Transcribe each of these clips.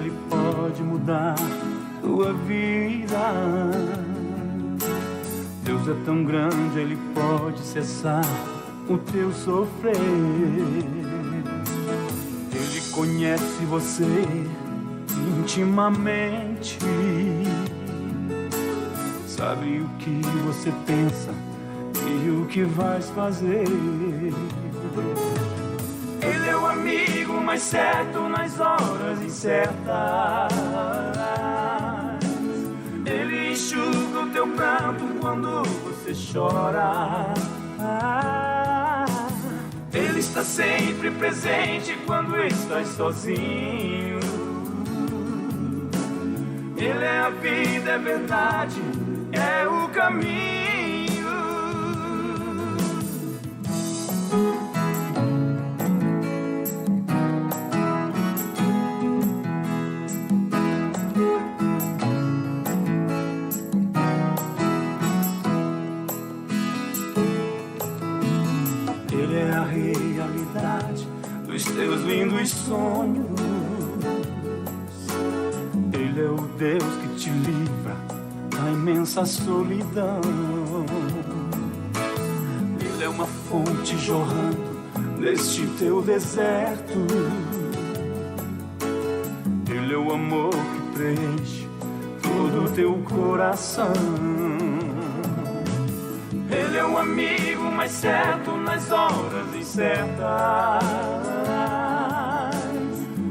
Ele pode mudar tua vida. Deus é tão grande, Ele pode cessar o teu sofrer. Ele conhece você intimamente, sabe o que você pensa e o que vais fazer. Ele é o amigo mais certo nas horas incertas. Ele enxuga o teu pranto quando você chora. Ele está sempre presente quando estás sozinho. Ele é a vida, é verdade, é o caminho. Ele é a realidade dos teus lindos sonhos. Ele é o Deus que te livra da imensa solidão. Ele é uma fonte jorrando neste teu deserto. Ele é o amor que preenche todo o teu coração. Ele é o amigo mais certo nas horas incertas.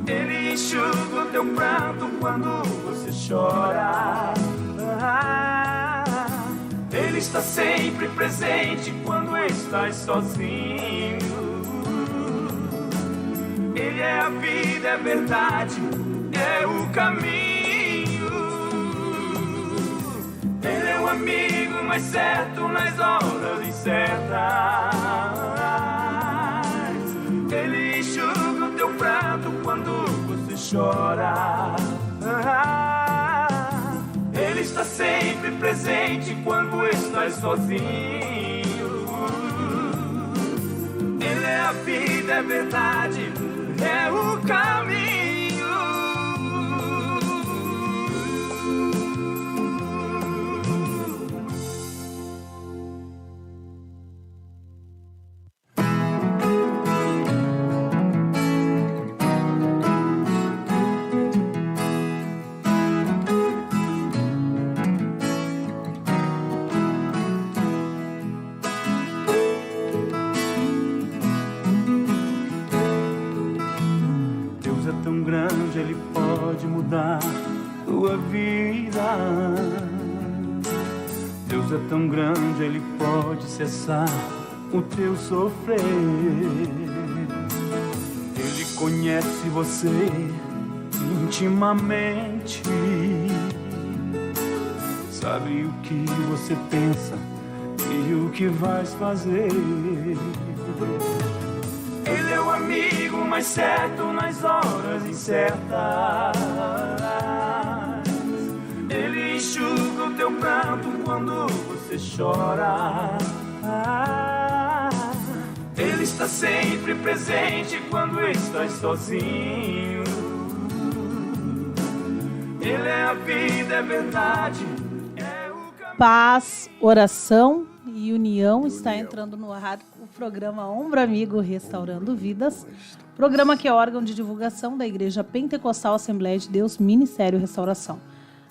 Ele enxuga o teu pranto quando você chora. Ele está sempre presente quando estás sozinho. Ele é a vida, é verdade, é o caminho. Ele é o amigo mais certo nas horas incertas. Ele enxuga o teu pranto quando você chora. Ele está sempre presente quando estás sozinho. Ele é a vida, é verdade, é o caminho. Ele pode mudar tua vida. Deus é tão grande, Ele pode cessar o teu sofrer. Ele conhece você intimamente, sabe o que você pensa e o que vais fazer. Ele é o amigo mais certo nas horas incertas. Ele enxuga o teu pranto quando você chora. Ele está sempre presente quando estás sozinho. Ele é a vida, é verdade, é o caminho. Paz, oração e união está entrando no ar o programa Ombro Amigo Restaurando Vidas, programa que é órgão de divulgação da Igreja Pentecostal Assembleia de Deus Ministério Restauração.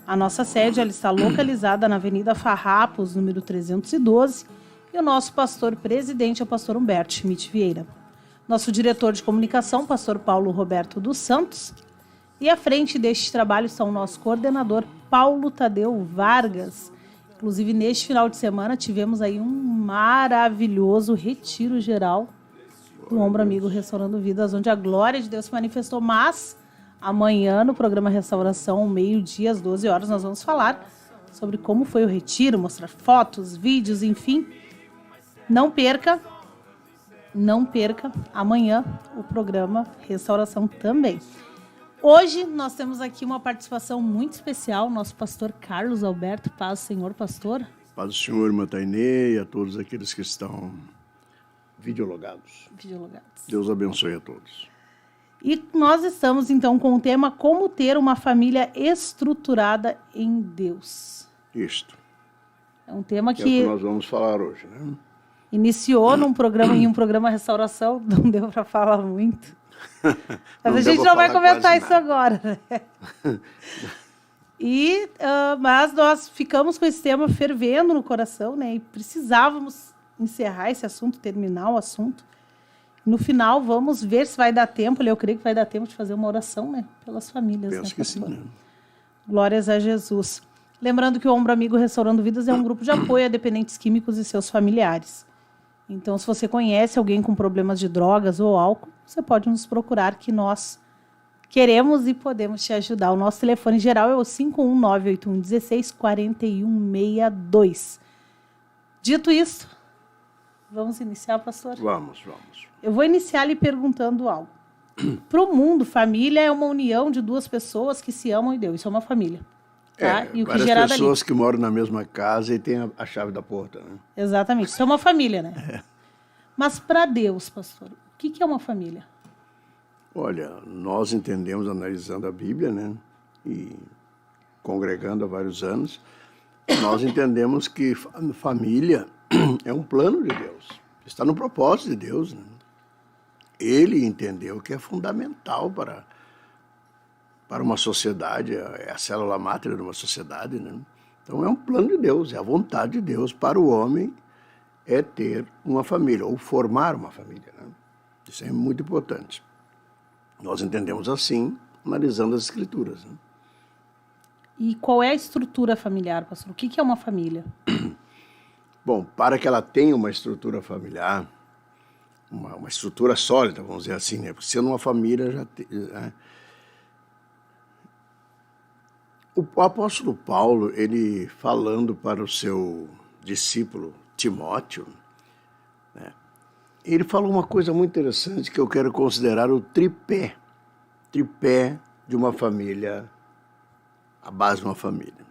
A nossa sede ela está localizada na Avenida Farrapos, número 312, e o nosso pastor presidente é o pastor Humberto Schmidt Vieira. Nosso diretor de comunicação, pastor Paulo Roberto dos Santos, e à frente deste trabalho está o nosso coordenador Paulo Tadeu Vargas. Inclusive, neste final de semana, tivemos aí um maravilhoso retiro geral do Ombro Amigo Restaurando Vidas, onde a glória de Deus se manifestou. Mas amanhã, no programa Restauração, meio-dia, às 12 horas, nós vamos falar sobre como foi o retiro, mostrar fotos, vídeos, enfim. Não perca amanhã o programa Restauração também. Hoje nós temos aqui uma participação muito especial, nosso pastor Carlos Alberto. Paz, Senhor, pastor. Paz do Senhor, irmã Tainê, e a todos aqueles que estão videologados. Deus abençoe a todos. E nós estamos, então, com o tema Como ter uma família estruturada em Deus. Isto. É um tema É o que nós vamos falar hoje, né? iniciou em um programa Restauração, não deu para falar muito. Mas a gente não vai comentar isso agora, né? Mas nós ficamos com esse tema fervendo no coração, né? E precisávamos encerrar esse assunto, terminar o assunto. No final, vamos ver se vai dar tempo. Eu creio que vai dar tempo de fazer uma oração, né? Pelas famílias. Penso que sim, né? Glórias a Jesus. Lembrando que o Ombro Amigo Restaurando Vidas é um grupo de apoio a dependentes químicos e seus familiares. Então, se você conhece alguém com problemas de drogas ou álcool, você pode nos procurar, que nós queremos e podemos te ajudar. O nosso telefone geral é o 51981164162. Dito isso, vamos iniciar, pastor? Vamos. Eu vou iniciar lhe perguntando algo. Para o mundo, família é uma união de duas pessoas que se amam em Deus. Isso é uma família. Tá? E o que várias pessoas que moram na mesma casa e têm a chave da porta, né? Exatamente. Isso é uma família, né? Mas para Deus, pastor, o que é uma família? Olha, nós entendemos, analisando a Bíblia, né? E congregando há vários anos, nós entendemos que família é um plano de Deus. Está no propósito de Deus, né? Ele entendeu que é fundamental para uma sociedade, é a célula máter de uma sociedade, né? Então é um plano de Deus, é a vontade de Deus para o homem é ter uma família, ou formar uma família, né? Isso é muito importante. Nós entendemos assim, analisando as Escrituras, né? E qual é a estrutura familiar, pastor? O que é uma família? Bom, para que ela tenha uma estrutura familiar, uma estrutura sólida, vamos dizer assim, né? Porque sendo uma família já tem... Né? O apóstolo Paulo, ele falando para o seu discípulo Timóteo, né, ele falou uma coisa muito interessante que eu quero considerar o tripé de uma família, a base de uma família.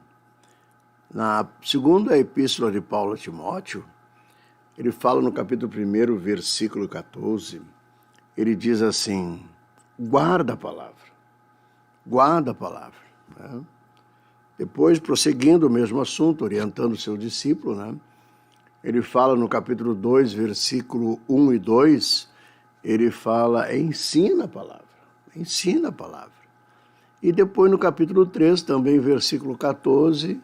Na segunda epístola de Paulo a Timóteo, ele fala no capítulo 1, versículo 14, ele diz assim, guarda a palavra, né? Depois, prosseguindo o mesmo assunto, orientando o seu discípulo, né? Ele fala no capítulo 2, versículo 1 e 2, ele fala, ensina a palavra. E depois no capítulo 3, também versículo 14,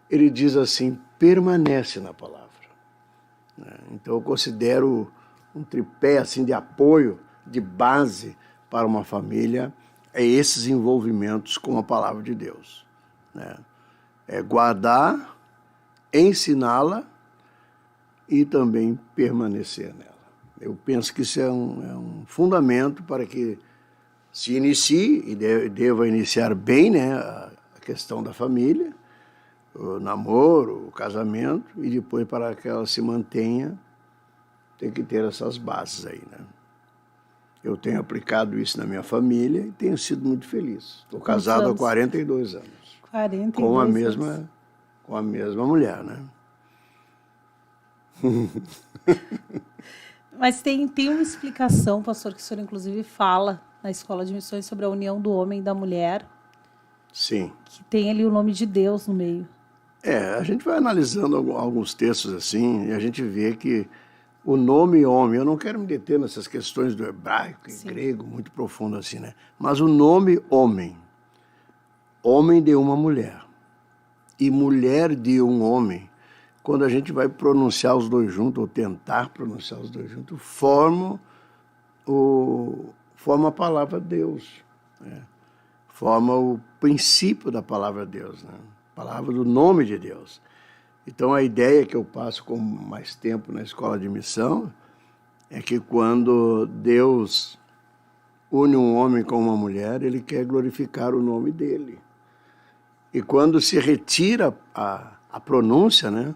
ele diz assim, permanece na palavra. Então eu considero um tripé assim, de apoio, de base para uma família, é esses envolvimentos com a palavra de Deus. É guardar, ensiná-la e também permanecer nela. Eu penso que isso é um fundamento para que se inicie e deva iniciar bem, né, a questão da família, o namoro, o casamento, e depois para que ela se mantenha, tem que ter essas bases aí, né? Eu tenho aplicado isso na minha família e tenho sido muito feliz. Estou casado há 42 anos. 42 com a mesma mulher, né? Mas tem uma explicação, pastor, que o senhor inclusive fala na Escola de Missões sobre a união do homem e da mulher. Sim. Que tem ali o nome de Deus no meio. A gente vai analisando alguns textos assim e a gente vê que o nome homem, eu não quero me deter nessas questões do hebraico e grego, muito profundo assim, né? Mas o nome homem de uma mulher e mulher de um homem, quando a gente vai pronunciar os dois juntos, ou tentar pronunciar os dois juntos, forma a palavra Deus, né? Forma o princípio da palavra Deus, né? A palavra do nome de Deus. Então a ideia que eu passo com mais tempo na escola de missão é que quando Deus une um homem com uma mulher, ele quer glorificar o nome dele. E quando se retira a pronúncia, né,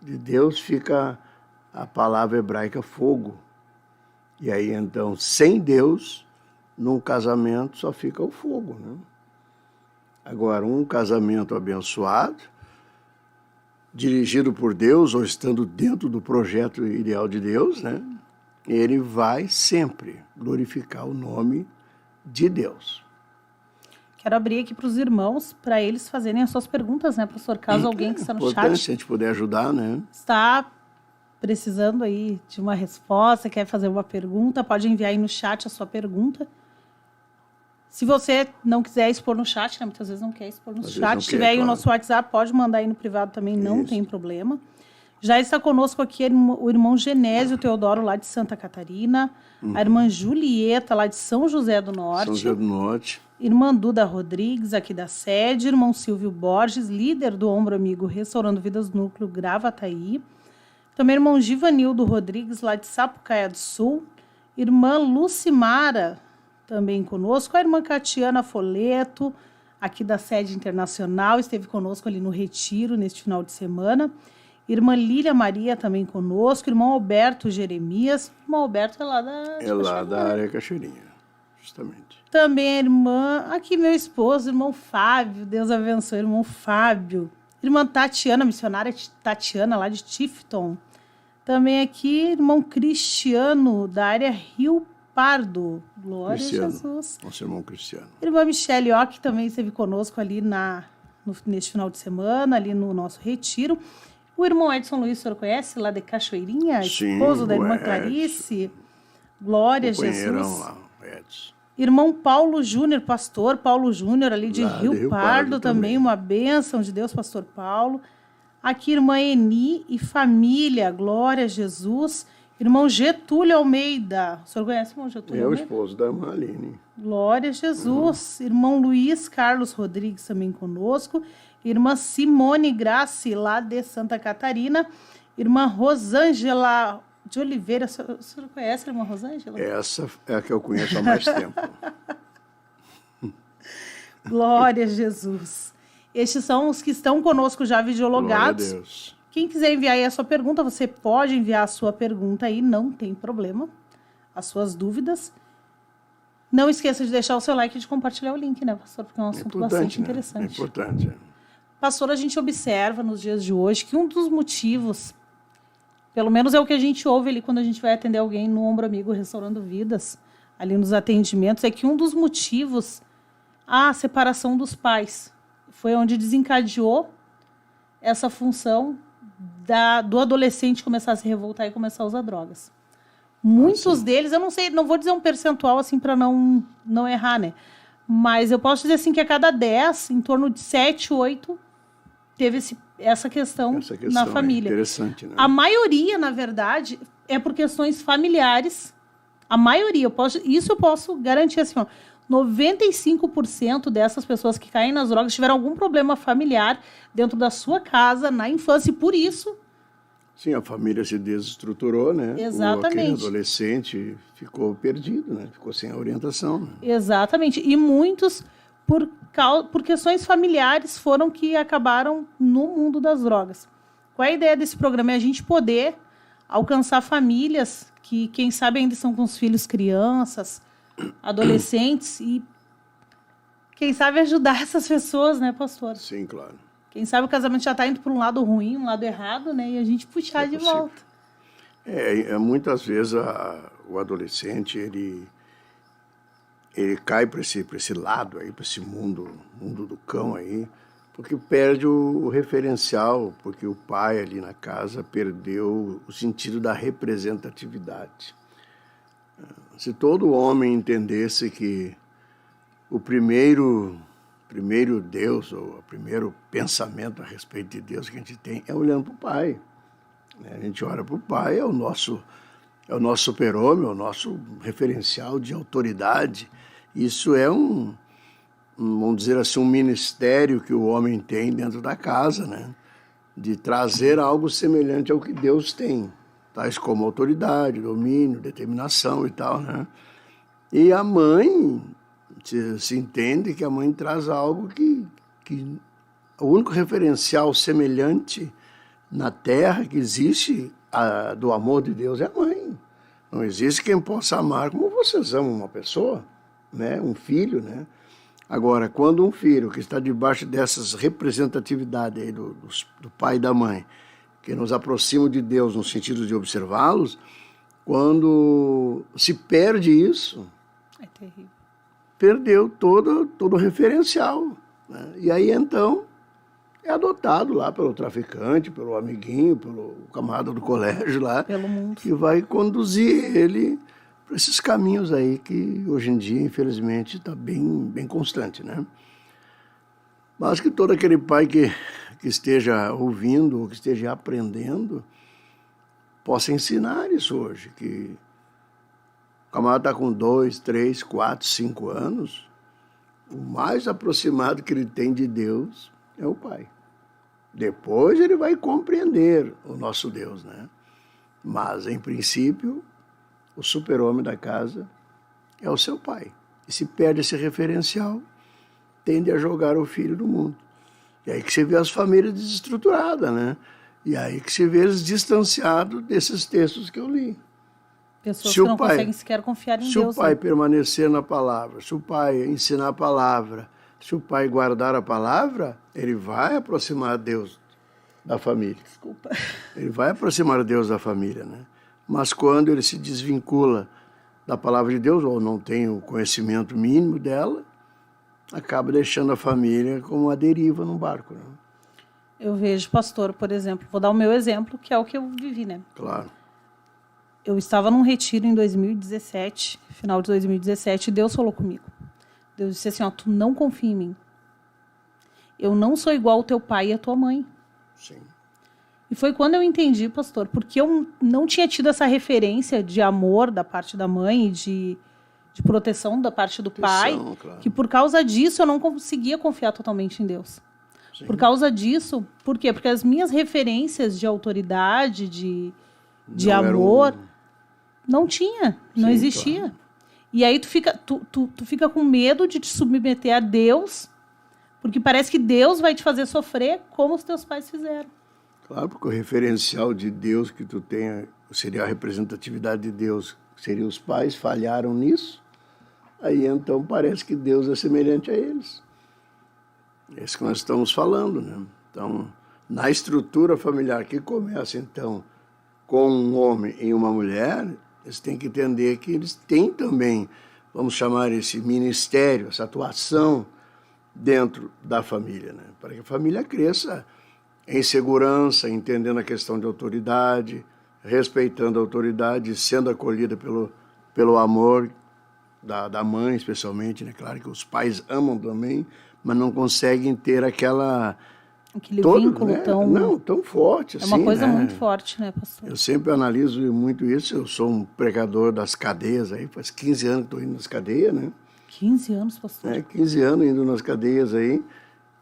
de Deus, fica a palavra hebraica fogo. E aí, então, sem Deus, num casamento só fica o fogo, né? Agora, um casamento abençoado, dirigido por Deus, ou estando dentro do projeto ideal de Deus, né, ele vai sempre glorificar o nome de Deus. Quero abrir aqui para os irmãos, para eles fazerem as suas perguntas, né, pastor? Caso alguém que está no Importante, chat se a gente puder ajudar, né? está precisando aí de uma resposta, quer fazer uma pergunta, pode enviar aí no chat a sua pergunta. Se você não quiser expor no chat, né, muitas vezes não quer expor no chat, se tiver aí o nosso WhatsApp, pode mandar aí no privado também, não tem problema. Já está conosco aqui o irmão Genésio Teodoro, lá de Santa Catarina, a irmã Julieta, lá de São José do Norte. São José do Norte. Irmã Duda Rodrigues, aqui da sede, irmão Silvio Borges, líder do Ombro Amigo Restaurando Vidas Núcleo Gravataí. Também irmão Givanildo Rodrigues, lá de Sapucaia do Sul. Irmã Lucimara, também conosco. A irmã Catiana Foleto, aqui da sede internacional, esteve conosco ali no retiro neste final de semana. Irmã Lília Maria também conosco. Irmão Alberto Jeremias. Irmão Alberto é lá da área Cachoeirinha, justamente. Também a irmã, aqui meu esposo, irmão Fábio, Deus abençoe, irmão Fábio. Irmã Tatiana, missionária Tatiana, lá de Tifton. Também aqui, irmão Cristiano, da área Rio Pardo. Glória a Jesus. Nosso irmão Cristiano. Irmã Michele Ock também esteve conosco ali neste final de semana, ali no nosso retiro. O irmão Edson Luiz, o senhor conhece, lá de Cachoeirinha? Sim, esposo da irmã Clarice. Glória a Jesus. Lá, Edson. Irmão Paulo Júnior, pastor Paulo Júnior, ali de Rio Pardo também, uma bênção de Deus, pastor Paulo. Aqui, irmã Eni e família, glória a Jesus. Irmão Getúlio Almeida, o senhor conhece o irmão Getúlio Almeida? É o esposo da irmã Aline. Glória a Jesus. Irmão Luiz Carlos Rodrigues também conosco. Irmã Simone Graci, lá de Santa Catarina. Irmã Rosângela de Oliveira. O senhor conhece a irmã Rosângela? Essa é a que eu conheço há mais tempo. Glória a Jesus. Estes são os que estão conosco já videologados. Glória a Deus. Quem quiser enviar aí a sua pergunta, você pode enviar a sua pergunta aí, não tem problema. As suas dúvidas. Não esqueça de deixar o seu like e de compartilhar o link, né, pastor? Porque é um assunto bastante interessante. É importante. Pastor, a gente observa nos dias de hoje que um dos motivos, pelo menos é o que a gente ouve ali quando a gente vai atender alguém no Ombro Amigo Restaurando Vidas, ali nos atendimentos, é que um dos motivos, a separação dos pais, foi onde desencadeou essa função do adolescente começar a se revoltar e começar a usar drogas. Muitos deles, eu não sei, não vou dizer um percentual assim para não errar, né? Mas eu posso dizer assim que a cada 10, em torno de 7, 8, teve essa questão na família. É interessante, né? A maioria, na verdade, é por questões familiares. A maioria, isso eu posso garantir assim, ó, 95% dessas pessoas que caem nas drogas tiveram algum problema familiar dentro da sua casa, na infância, e por isso... Sim, a família se desestruturou, né? Exatamente. O adolescente ficou perdido, né? Ficou sem a orientação. Né? Exatamente. E muitos, por questões familiares, foram que acabaram no mundo das drogas. Qual é a ideia desse programa? É a gente poder alcançar famílias que, quem sabe, ainda estão com os filhos crianças, adolescentes, e quem sabe ajudar essas pessoas, né, pastor? Sim, claro. Quem sabe o casamento já está indo para um lado ruim, um lado errado, né? E a gente puxar de volta. Muitas vezes o adolescente, ele cai para esse lado aí, para esse mundo do cão aí, porque perde o referencial, porque o pai ali na casa perdeu o sentido da representatividade. Se todo homem entendesse que o primeiro Deus, ou o primeiro pensamento a respeito de Deus que a gente tem é olhando para o Pai. A gente olha para o Pai, é o nosso super-homem, é o nosso referencial de autoridade. Isso é vamos dizer assim, um ministério que o homem tem dentro da casa, né? De trazer algo semelhante ao que Deus tem, tais como autoridade, domínio, determinação e tal, né? E a mãe... Se entende que a mãe traz algo que o único referencial semelhante na terra que existe do amor de Deus é a mãe. Não existe quem possa amar como vocês amam uma pessoa, né? Um filho, né? Agora, quando um filho que está debaixo dessas representatividades aí do pai e da mãe, que nos aproximam de Deus no sentido de observá-los, quando se perde isso... É terrível. perdeu todo o referencial, né? E aí, então, é adotado lá pelo traficante, pelo amiguinho, pelo camarada do colégio lá, Pelo mundo. que vai conduzir ele para esses caminhos aí que hoje em dia, infelizmente, está bem constante, né? Mas que todo aquele pai que esteja ouvindo ou que esteja aprendendo possa ensinar isso hoje, que o camarada está com 2, 3, 4, 5 anos, o mais aproximado que ele tem de Deus é o pai. Depois ele vai compreender o nosso Deus, né? Mas, em princípio, o super-homem da casa é o seu pai. E se perde esse referencial, tende a jogar o filho do mundo. E aí que você vê as famílias desestruturadas, né? E aí que você vê eles distanciados desses textos que eu li. Pessoas que não conseguem sequer confiar em Deus. Se o pai né? permanecer na palavra, se o pai ensinar a palavra, se o pai guardar a palavra, ele vai aproximar Deus da família. Desculpa. Ele vai aproximar Deus da família, né? Mas quando ele se desvincula da palavra de Deus, ou não tem o conhecimento mínimo dela, acaba deixando a família como uma deriva num barco, né? Eu vejo, pastor, por exemplo, vou dar o meu exemplo, que é o que eu vivi, né? Claro. Eu estava num retiro em 2017, final de 2017, e Deus falou comigo. Deus disse assim, ó, tu não confia em mim. Eu não sou igual ao teu pai e à tua mãe. Sim. E foi quando eu entendi, pastor, porque eu não tinha tido essa referência de amor da parte da mãe e de proteção da parte do pai, Claro. que por causa disso eu não conseguia confiar totalmente em Deus. Sim. Por causa disso, por quê? Porque as minhas referências de autoridade, de amor, não tinha, não Sim, existia. claro. E aí tu fica com medo de te submeter a Deus, porque parece que Deus vai te fazer sofrer como os teus pais fizeram. Claro, porque o referencial de Deus que tu tem seria a representatividade de Deus, seriam os pais, falharam nisso, aí então parece que Deus é semelhante a eles. É isso que nós estamos falando, né? Então, na estrutura familiar que começa, então, com um homem e uma mulher, eles têm que entender que eles têm também, vamos chamar esse ministério, essa atuação dentro da família, né? Para que a família cresça em segurança, entendendo a questão de autoridade, respeitando a autoridade, sendo acolhida pelo amor da mãe, especialmente, né? Claro que os pais amam também, mas não conseguem ter Aquele vínculo, né? tão... tão forte assim, É uma coisa né? muito forte, né, pastor? Eu sempre analiso muito isso. Eu sou um pregador das cadeias aí, faz 15 anos que estou indo nas cadeias, né? 15 anos, pastor. 15 anos indo nas cadeias aí.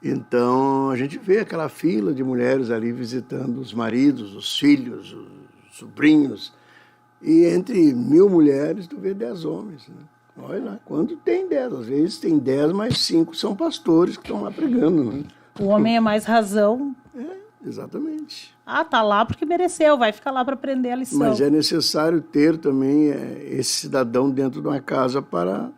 Então, a gente vê aquela fila de mulheres ali visitando os maridos, os filhos, os sobrinhos. E entre 1000 mulheres, tu vê 10 homens, né? Olha lá, quando tem 10, às vezes tem 10, mas 5 são pastores que estão lá pregando, né? O homem é mais razão. Exatamente. Ah, tá lá porque mereceu, vai ficar lá para aprender a lição. Mas é necessário ter também esse cidadão dentro de uma casa para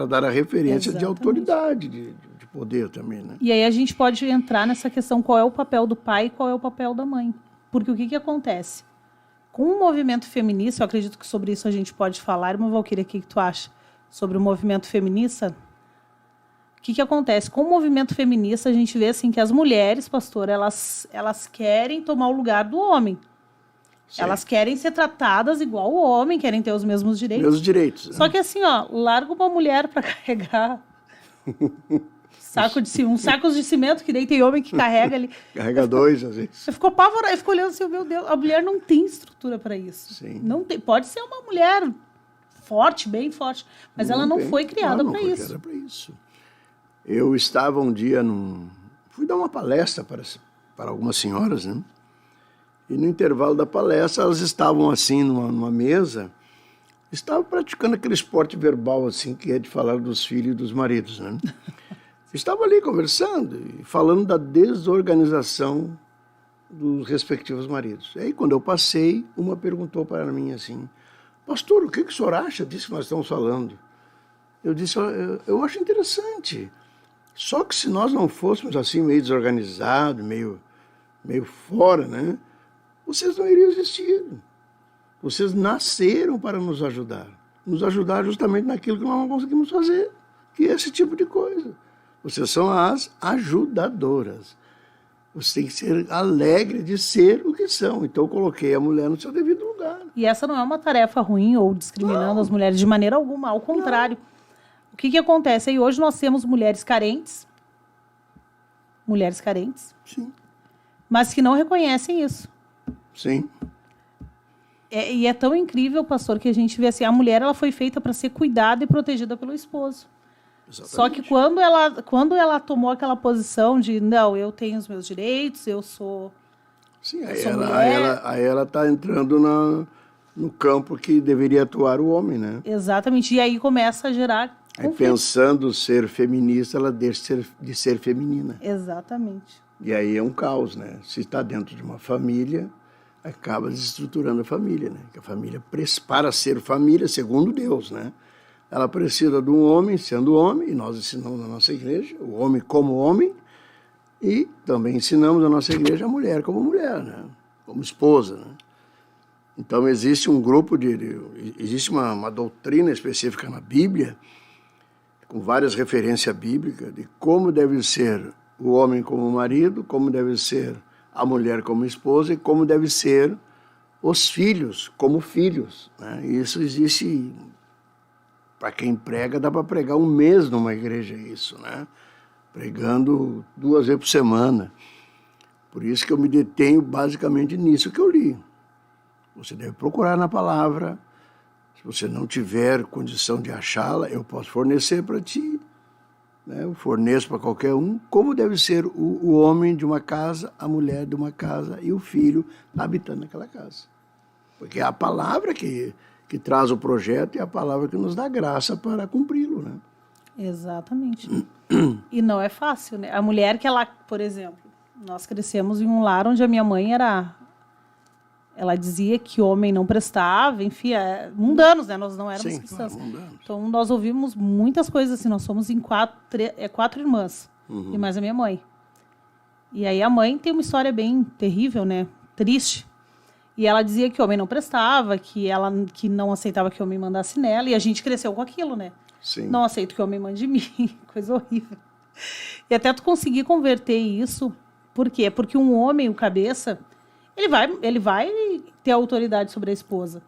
dar a referência de autoridade, de poder também, né? E aí a gente pode entrar nessa questão, qual é o papel do pai e qual é o papel da mãe. Porque o que acontece? Com o movimento feminista, eu acredito que sobre isso a gente pode falar. Irmã Valquíria, o que tu acha sobre o movimento feminista? O que acontece? Com o movimento feminista, a gente vê assim, que as mulheres, pastor, elas querem tomar o lugar do homem. Sim. Elas querem ser tratadas igual o homem, querem ter os mesmos direitos. Mesmos direitos. Só que assim, ó, larga uma mulher para carregar um saco de cimento, que daí tem homem que carrega ali. Carrega 2, às vezes. Eu fico apavorada, eu fico olhando assim, meu Deus, a mulher não tem estrutura para isso. Sim. Não tem, pode ser uma mulher forte, bem forte, mas ela não foi criada para isso. Criada para isso. Eu estava um dia fui dar uma palestra para algumas senhoras, né? E no intervalo da palestra, elas estavam assim numa mesa, estavam praticando aquele esporte verbal assim, que é de falar dos filhos e dos maridos, né? Estavam ali conversando e falando da desorganização dos respectivos maridos. E aí, quando eu passei, uma perguntou para mim assim, pastor, o que o senhor acha disso que nós estamos falando? Eu disse, eu acho interessante. Só que se nós não fôssemos assim, meio desorganizados, meio fora, né? Vocês não iriam existir. Vocês nasceram para nos ajudar. Nos ajudar justamente naquilo que nós não conseguimos fazer. que esse tipo de coisa. Vocês são as ajudadoras. Você tem que ser alegre de ser o que são. Então eu coloquei a mulher no seu devido lugar. E essa não é uma tarefa ruim ou discriminando as mulheres de maneira alguma, ao contrário. O que acontece aí? Hoje nós temos mulheres carentes, Sim. mas que não reconhecem isso. Sim. E é tão incrível, pastor, que a gente vê assim, a mulher ela foi feita para ser cuidada e protegida pelo esposo. Exatamente. Só que quando ela tomou aquela posição de, não, eu tenho os meus direitos, eu sou... Sim, mulher. aí ela está entrando no campo que deveria atuar o homem, né? Exatamente. E aí começa a gerar Aí, conflito. pensando ser feminista, ela deixa de ser feminina. Exatamente. E aí é um caos, né? Se está dentro de uma família, acaba desestruturando a família, né? Que a família, para ser família, segundo Deus, né? Ela precisa de um homem sendo homem, e nós ensinamos na nossa igreja, o homem como homem, e também ensinamos na nossa igreja a mulher como mulher, né? Como esposa, né? Então existe um grupo existe uma doutrina específica na Bíblia, com várias referências bíblicas, de como deve ser o homem como marido, como deve ser a mulher como esposa e como deve ser os filhos como filhos, né? Isso existe, para quem prega, dá para pregar um mês numa igreja isso, né? Pregando 2 vezes por semana. Por isso que eu me detenho basicamente nisso que eu li. Você deve procurar na palavra. Se você não tiver condição de achá-la, eu posso fornecer para ti, né? Eu forneço para qualquer um como deve ser o homem de uma casa, a mulher de uma casa e o filho habitando naquela casa. Porque é a palavra que traz o projeto e a palavra que nos dá graça para cumpri-lo, né? Exatamente. E não é fácil, né? A mulher que ela, por exemplo, nós crescemos em um lar onde a minha mãe ela dizia que homem não prestava, enfim, mundanos, né? Nós não éramos cristãs. Mundanos. Então, nós ouvimos muitas coisas assim. Nós somos em 4 irmãs, e mais a minha mãe. E aí a mãe tem uma história bem terrível, né? Triste. E ela dizia que homem não prestava, que não aceitava que homem mandasse nela, e a gente cresceu com aquilo, né? Sim. Não aceito que homem mande em mim, coisa horrível. E até tu conseguir converter isso, por quê? Porque um homem, o cabeça, ele vai ter autoridade sobre a esposa.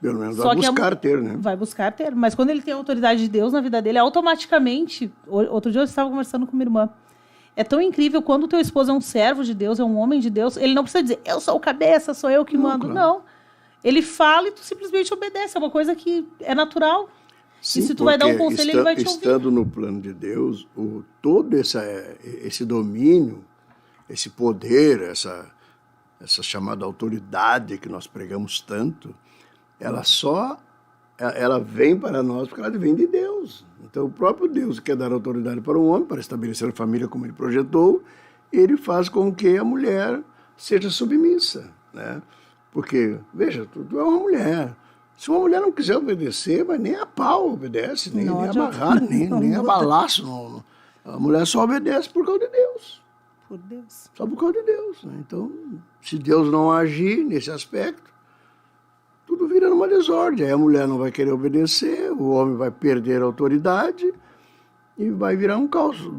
Pelo menos Só vai que buscar ter, né? Vai buscar ter. Mas quando ele tem a autoridade de Deus na vida dele, automaticamente... Outro dia eu estava conversando com minha irmã. É tão incrível quando o teu esposo é um servo de Deus, é um homem de Deus, ele não precisa dizer, eu sou o cabeça, sou eu que mando. Claro. Não. Ele fala e tu simplesmente obedece. É uma coisa que é natural. Sim, e se tu vai dar um conselho, ele vai te ouvir. Estando no plano de Deus, todo esse domínio, esse poder, essa chamada autoridade que nós pregamos tanto, ela vem para nós porque ela vem de Deus. Então, o próprio Deus quer dar autoridade para um homem, para estabelecer a família como ele projetou, ele faz com que a mulher seja submissa, né? Porque, veja, tu é uma mulher. Se uma mulher não quiser obedecer, mas nem a pau obedece, nem a barrar, nem a balaço. Não. A mulher só obedece por causa de Deus. Por Deus. Só por causa de Deus, né? Então, se Deus não agir nesse aspecto, tudo vira numa desordem. Aí a mulher não vai querer obedecer, o homem vai perder a autoridade e vai virar um caos.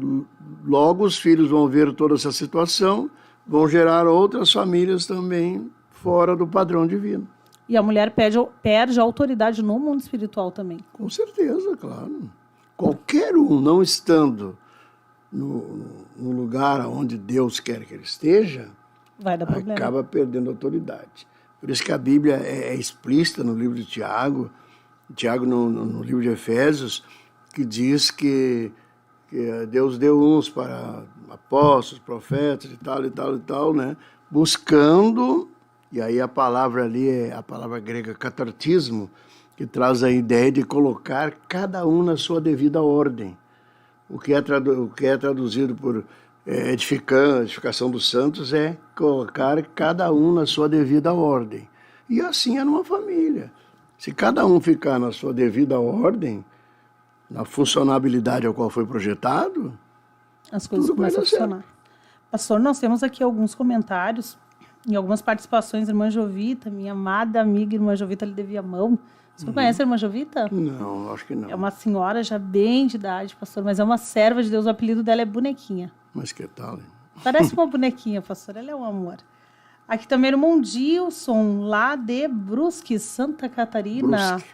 Logo, os filhos vão ver toda essa situação, vão gerar outras famílias também fora do padrão divino. E a mulher perde a autoridade no mundo espiritual também. Com certeza, claro. Qualquer um não estando no lugar onde Deus quer que ele esteja, vai dar problema. Acaba perdendo autoridade. Por isso que a Bíblia é explícita no livro de Tiago, no livro de Efésios, que diz que Deus deu uns para apóstolos, profetas e tal, né? Buscando, e aí a palavra ali é a palavra grega catartismo, que traz a ideia de colocar cada um na sua devida ordem. O que é traduzido por edificação dos santos é colocar cada um na sua devida ordem. E assim é numa família. Se cada um ficar na sua devida ordem, na funcionabilidade ao qual foi projetado, as coisas começam a funcionar. Pastor, nós temos aqui alguns comentários e algumas participações. Irmã Jovita, minha amada amiga irmã Jovita Lideviamão, O senhor conhece a irmã Jovita? Não, acho que não. É uma senhora já bem de idade, pastor, mas é uma serva de Deus. O apelido dela é Bonequinha. Mas que tal, hein? Parece uma bonequinha, pastor. Ela é um amor. Aqui também o irmão Dilson, lá de Brusque, Santa Catarina. Brusque.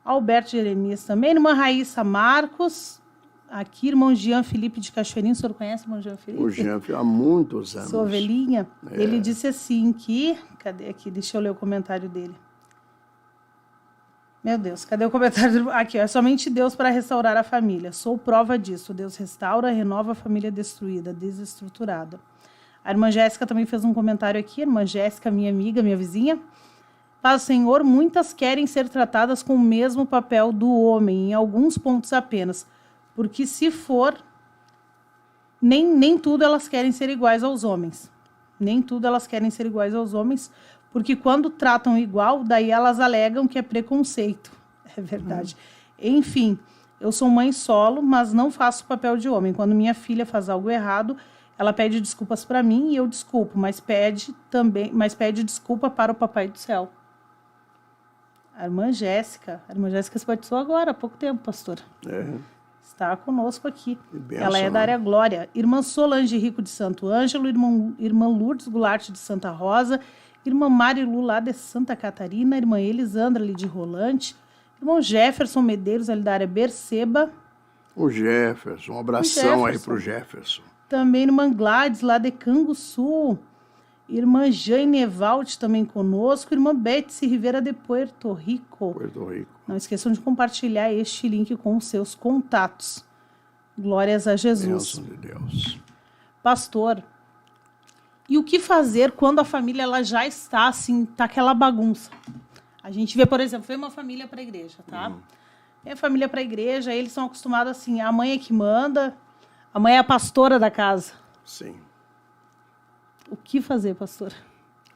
Alberto Jeremias também. Irmã Raíssa Marcos. Aqui, irmão Jean Felipe de Cachoeirinho. O senhor conhece o irmão Jean Felipe? O Jean, há muitos anos. Sua ovelhinha. Ele disse assim que... Cadê aqui? Deixa eu ler o comentário dele. Meu Deus, cadê o comentário? Aqui, ó, é somente Deus para restaurar a família. Sou prova disso. Deus restaura, renova a família destruída, desestruturada. A irmã Jéssica também fez um comentário aqui. A irmã Jéssica, minha amiga, minha vizinha. Paz do Senhor, muitas querem ser tratadas com o mesmo papel do homem, em alguns pontos apenas. Porque se for, nem tudo elas querem ser iguais aos homens. Nem tudo elas querem ser iguais aos homens, porque quando tratam igual, daí elas alegam que é preconceito. É verdade. Enfim, eu sou mãe solo, mas não faço papel de homem. Quando minha filha faz algo errado, ela pede desculpas para mim e eu desculpo, mas pede desculpa para o Papai do Céu. A irmã Jéssica se batizou agora, há pouco tempo, pastor. Está conosco aqui. Ela é da área Glória. Irmã Solange Rico de Santo Ângelo, irmã Lourdes Goulart de Santa Rosa, irmã Marilu lá de Santa Catarina, irmã Elisandra ali de Rolante, irmão Jefferson Medeiros ali da área Berceba. O Jefferson, um abração aí pro Jefferson. Também irmã Gladys lá de Canguçu, irmã Jane Evald também conosco, irmã Betsy Rivera de Puerto Rico. Não esqueçam de compartilhar este link com os seus contatos. Glórias a Jesus. Bênção de Deus. Pastor, e o que fazer quando a família ela já está assim, tá aquela bagunça? A gente vê, por exemplo, foi uma família para a igreja, tá? Vem a família para a igreja, eles são acostumados assim, a mãe é que manda, a mãe é a pastora da casa. Sim. O que fazer, pastor?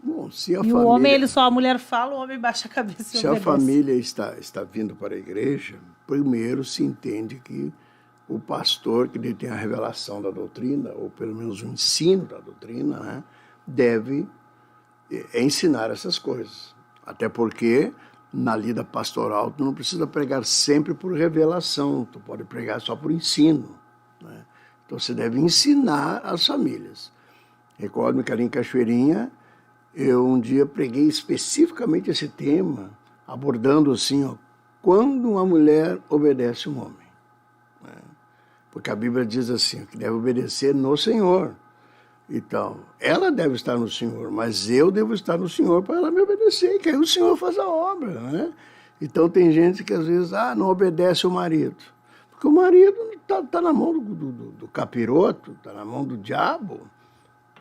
Bom, se a família... o homem, a mulher fala, o homem baixa a cabeça e se obedece. A família está vindo para a igreja, primeiro se entende que o pastor que detém a revelação da doutrina, ou pelo menos o ensino da doutrina, né, deve ensinar essas coisas. Até porque, na lida pastoral, tu não precisa pregar sempre por revelação, tu pode pregar só por ensino, né? Então, você deve ensinar as famílias. Recordo-me que ali em Cachoeirinha, eu um dia preguei especificamente esse tema, abordando assim, ó, quando uma mulher obedece um homem. Né? Porque a Bíblia diz assim, que deve obedecer no Senhor. Então, ela deve estar no Senhor, mas eu devo estar no Senhor para ela me obedecer, que aí o Senhor faz a obra. Né? Então, tem gente que às vezes não obedece o marido. Porque o marido está na mão do capiroto, está na mão do diabo.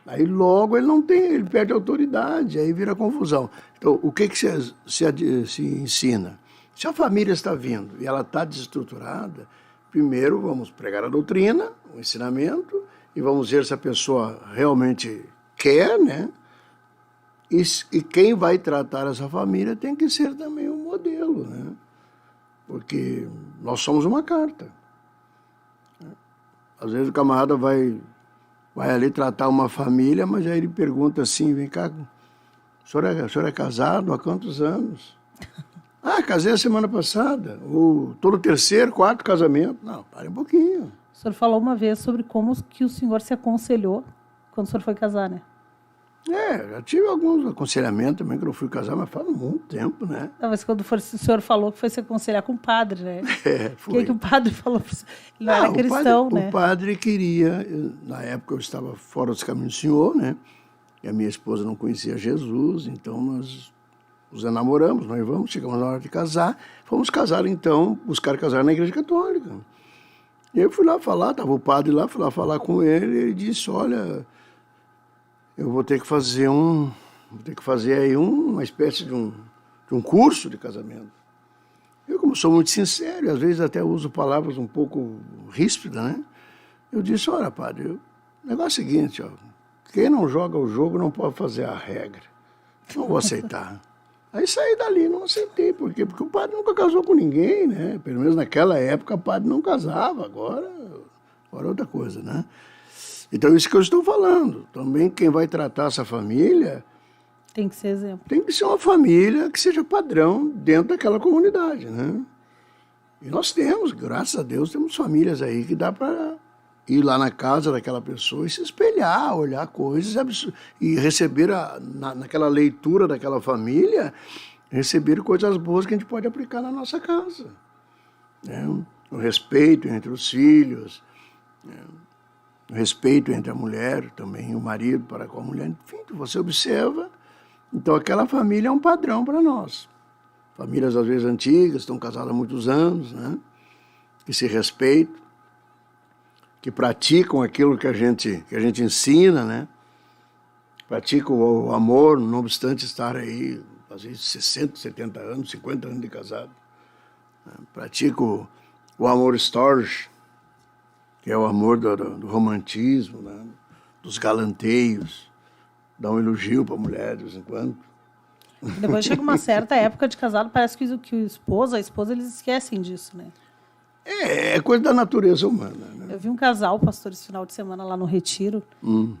Aí logo ele perde a autoridade, aí vira confusão. Então, o que se ensina? Se a família está vindo e ela está desestruturada, primeiro vamos pregar a doutrina, o ensinamento, e vamos ver se a pessoa realmente quer, né? E quem vai tratar essa família tem que ser também um modelo, né? Porque nós somos uma carta. Às vezes o camarada vai ali tratar uma família, mas aí ele pergunta assim, vem cá, o senhor é casado há quantos anos? Casei a semana passada, ou tô no terceiro, quarto casamento. Não, pare um pouquinho. O senhor falou uma vez sobre como que o senhor se aconselhou quando o senhor foi casar, né? Já tive alguns aconselhamentos também, que eu fui casar, mas faz muito tempo, né? Não, mas quando o senhor falou que foi se aconselhar com o padre, né? Foi. O que o padre falou? Ele não era cristão, né? O padre queria, na época eu estava fora dos caminhos do Senhor, né? E a minha esposa não conhecia Jesus, então nós nos namoramos, nós chegamos na hora de casar, fomos casar então, buscar casar na igreja católica. E eu fui lá falar, estava o padre lá, fui lá falar com ele, e ele disse, olha, eu vou ter que fazer aí uma espécie de um curso de casamento. Eu, como sou muito sincero, e às vezes até uso palavras um pouco ríspidas, né? Eu disse, olha, padre, o negócio é o seguinte, ó, quem não joga o jogo não pode fazer a regra. Não vou aceitar. Aí saí dali, não aceitei. Por quê? Porque o padre nunca casou com ninguém, né? Pelo menos naquela época o padre não casava, agora é outra coisa, né? Então isso que eu estou falando. Também quem vai tratar essa família Tem que ser exemplo. Tem que ser uma família que seja padrão dentro daquela comunidade, né? E nós temos, graças a Deus, temos famílias aí que dá para ir lá na casa daquela pessoa e se espelhar, olhar coisas e receber, naquela leitura daquela família, receber coisas boas que a gente pode aplicar na nossa casa. Né? O respeito entre os filhos, né? O respeito entre a mulher, também o marido para com a mulher. Enfim, você observa. Então, aquela família é um padrão para nós. Famílias, às vezes, antigas, estão casadas há muitos anos, né? Que se respeitam, que praticam aquilo que a gente ensina, né? Praticam o amor, não obstante estar aí, às vezes, 60, 70 anos, 50 anos de casado. Né? Praticam o amor storge, que é o amor do romantismo, né? Dos galanteios, dá um elogio para a mulher de vez em quando. Depois chega uma certa época de casado, parece que a esposa, eles esquecem disso, né? É coisa da natureza humana, né? Eu vi um casal, pastor, esse final de semana lá no Retiro,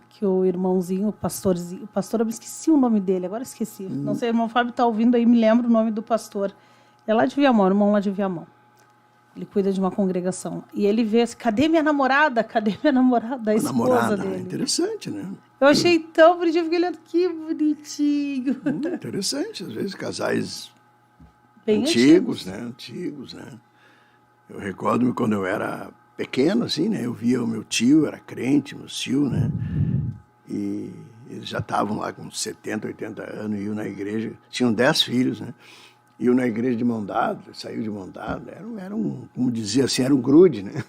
que o irmãozinho, o pastor, eu me esqueci o nome dele, agora esqueci. Não sei, o irmão Fábio está ouvindo aí, me lembra o nome do pastor. É lá de Viamão, irmão lá de Viamão. Ele cuida de uma congregação. E ele vê assim, cadê minha namorada? Cadê minha namorada? A esposa dele. Interessante, né? Eu achei tão bonitinho, fiquei olhando, que bonitinho. Interessante, às vezes Bem casais antigos, né? Antigos, né? Eu recordo-me quando eu era pequeno, assim, né? Eu via o meu tio, era crente, meu tio, né? E eles já estavam lá com 70, 80 anos, iam na igreja, tinham 10 filhos, né? Iam na igreja de mão dada, saiu de mão dada, era um, como dizia assim, era um grude, né?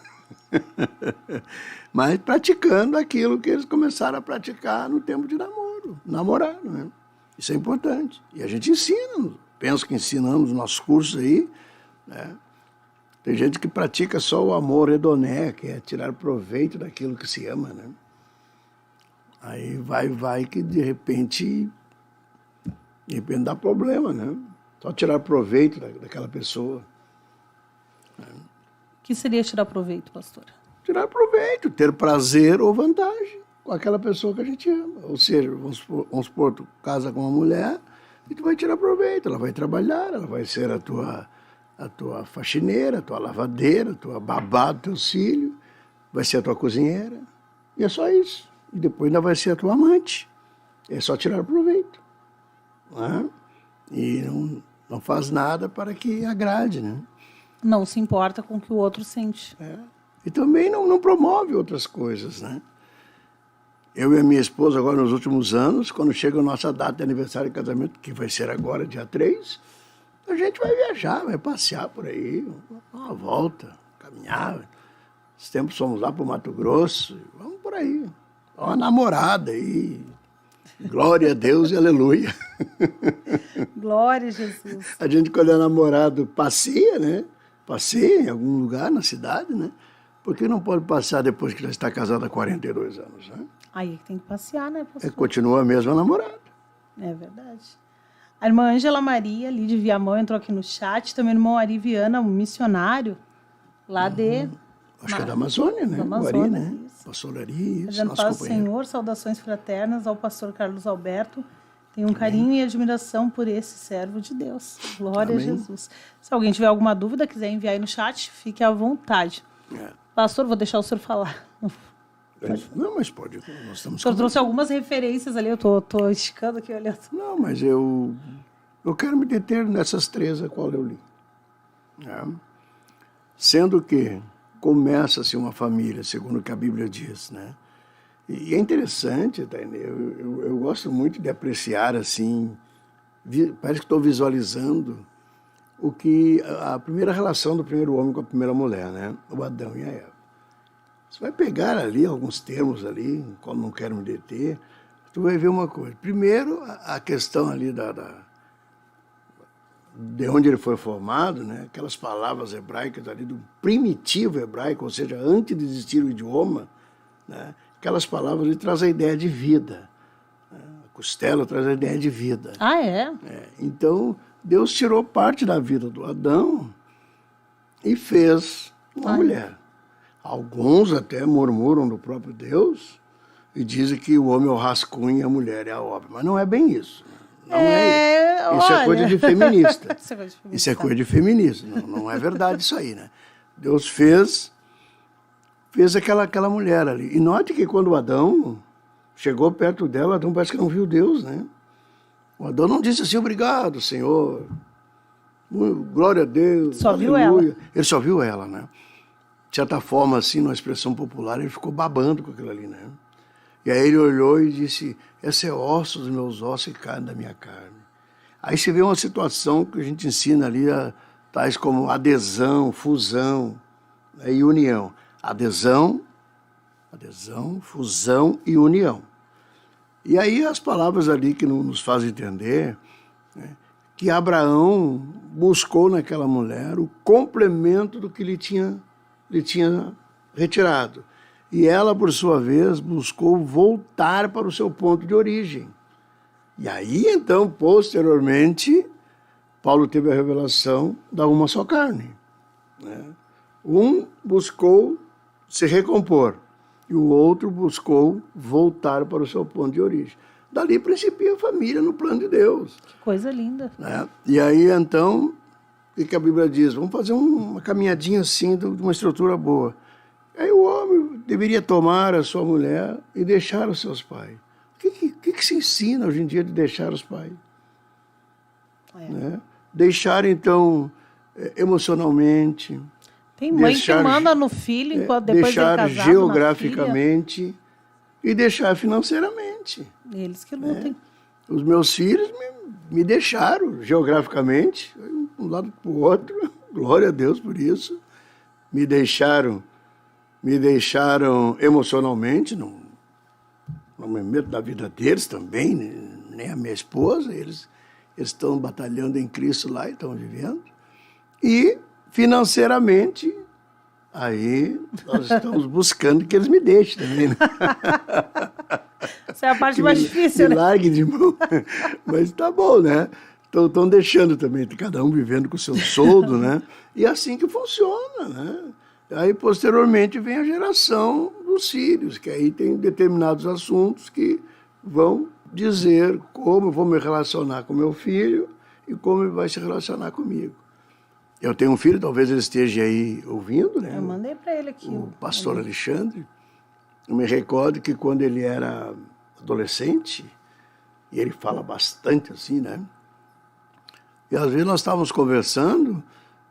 Mas praticando aquilo que eles começaram a praticar no tempo de namorar, né? Isso é importante. E a gente ensina, penso que ensinamos nos nossos cursos aí, né? Tem gente que pratica só o amor hedoné, que é tirar proveito daquilo que se ama, né? Aí vai que de repente dá problema, né? Só tirar proveito daquela pessoa. O que seria tirar proveito, pastor? Tirar proveito, ter prazer ou vantagem com aquela pessoa que a gente ama. Ou seja, vamos supor, tu casa com uma mulher e tu vai tirar proveito. Ela vai trabalhar, ela vai ser a tua faxineira, a tua lavadeira, a tua babá dos teus filhos, vai ser a tua cozinheira. E é só isso. E depois ainda vai ser a tua amante. É só tirar proveito. Né? E não faz nada para que agrade, né? Não se importa com o que o outro sente. E também não promove outras coisas, né? Eu e a minha esposa, agora nos últimos anos, quando chega a nossa data de aniversário de casamento, que vai ser agora, dia 3, a gente vai viajar, vai passear por aí, dar uma volta, caminhar. Esse tempo fomos lá para o Mato Grosso, vamos por aí. Uma namorada aí. Glória a Deus e aleluia. Glória a Jesus. A gente, quando é namorado, passeia, né? Passeia em algum lugar na cidade, né? Porque não pode passear depois que já está casado há 42 anos, né? Aí tem que passear, né, pastor? Continua a mesma namorada. É verdade. A irmã Ângela Maria, ali de Viamão, entrou aqui no chat. Também o irmão Ari Viana, um missionário lá de... Acho que é da Amazônia, né? Da Amazônia, Ari, né? isso. Pastor Ari, isso, Dizendo nosso paz, companheiro. Senhor, saudações fraternas ao pastor Carlos Alberto. Tenho um carinho e admiração por esse servo de Deus. Glória Amém. a Jesus. Se alguém tiver alguma dúvida, quiser enviar aí no chat, fique à vontade. É. Pastor, vou deixar o senhor falar. Não, mas pode. Nós estamos O senhor trouxe algumas referências ali, eu tô esticando aqui, olhando. Não, mas eu quero me deter nessas 3 a qual eu li. Né? Sendo que começa-se uma família, segundo o que a Bíblia diz, né? E é interessante, Tainê, eu gosto muito de apreciar, assim, parece que estou visualizando o que a primeira relação do primeiro homem com a primeira mulher, né? O Adão e a Eva. Você vai pegar ali alguns termos ali, quando não quero me deter, tu vai ver uma coisa. Primeiro, a questão ali de onde ele foi formado, né? Aquelas palavras hebraicas ali do primitivo hebraico, ou seja, antes de existir o idioma, né? Aquelas palavras ali trazem a ideia de vida. Né? A costela traz a ideia de vida. Ah, é? Então, Deus tirou parte da vida do Adão e fez uma mulher. Alguns até murmuram do próprio Deus e dizem que o homem é o rascunho e a mulher é a obra. Mas não é bem isso. Não é. Isso é coisa de feminista. Isso é coisa de feminista. Isso é coisa de feminista. Não é verdade isso aí, né? Deus fez aquela mulher ali. E note que quando o Adão chegou perto dela, Adão parece que não viu Deus, né? O Adão não disse assim, obrigado, Senhor. Glória a Deus. Só viu aleluia. ela. Ele só viu ela, né? De certa forma, assim, numa expressão popular, ele ficou babando com aquilo ali, né? E aí ele olhou e disse, esse é osso dos meus ossos e carne da minha carne. Aí se vê uma situação que a gente ensina ali, tais como adesão, fusão, né, e união. Adesão, fusão e união. E aí as palavras ali que nos fazem entender, né, que Abraão buscou naquela mulher o complemento do que lhe tinha retirado. E ela, por sua vez, buscou voltar para o seu ponto de origem. E aí, então, posteriormente, Paulo teve a revelação da uma só carne, né? Um buscou se recompor e o outro buscou voltar para o seu ponto de origem. Dali principia a família no plano de Deus. Que coisa linda. Né? E aí, então, o que a Bíblia diz? Vamos fazer uma caminhadinha assim de uma estrutura boa. Aí o homem deveria tomar a sua mulher e deixar os seus pais. O que se ensina hoje em dia de deixar os pais? Né? Deixar, então, emocionalmente. Tem mãe que manda no filho enquanto depois deixar de casado, geograficamente e deixar financeiramente. Eles que lutem. Os meus filhos me deixaram geograficamente, um lado para o outro, glória a Deus por isso. Me deixaram emocionalmente, não me meto na vida deles também, nem a minha esposa, eles estão batalhando em Cristo lá e estão vivendo. E financeiramente, aí nós estamos buscando que eles me deixem também, né? Essa é a parte mais difícil, me né? largue de mão. Mas tá bom, né? Estão deixando também, cada um vivendo com o seu soldo, né? E é assim que funciona, né? Aí, posteriormente, vem a geração dos filhos, que aí tem determinados assuntos que vão dizer como eu vou me relacionar com meu filho e como ele vai se relacionar comigo. Eu tenho um filho, talvez ele esteja aí ouvindo, né? Eu mandei para ele aqui. O pastor Alexandre. Eu me recordo que quando ele era adolescente, e ele fala bastante assim, né? E às vezes nós estávamos conversando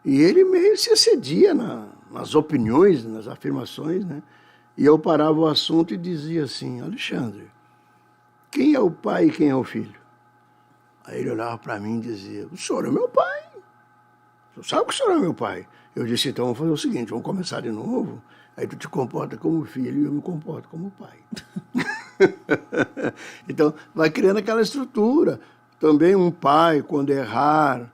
e ele meio se excedia nas opiniões, nas afirmações, né? E eu parava o assunto e dizia assim, Alexandre, quem é o pai e quem é o filho? Aí ele olhava para mim e dizia, o senhor é meu pai. O senhor sabe que o senhor é meu pai. Eu disse, então vamos fazer o seguinte, vamos começar de novo. Aí tu te comporta como filho e eu me comporto como pai. Então, vai criando aquela estrutura. Também um pai, quando errar,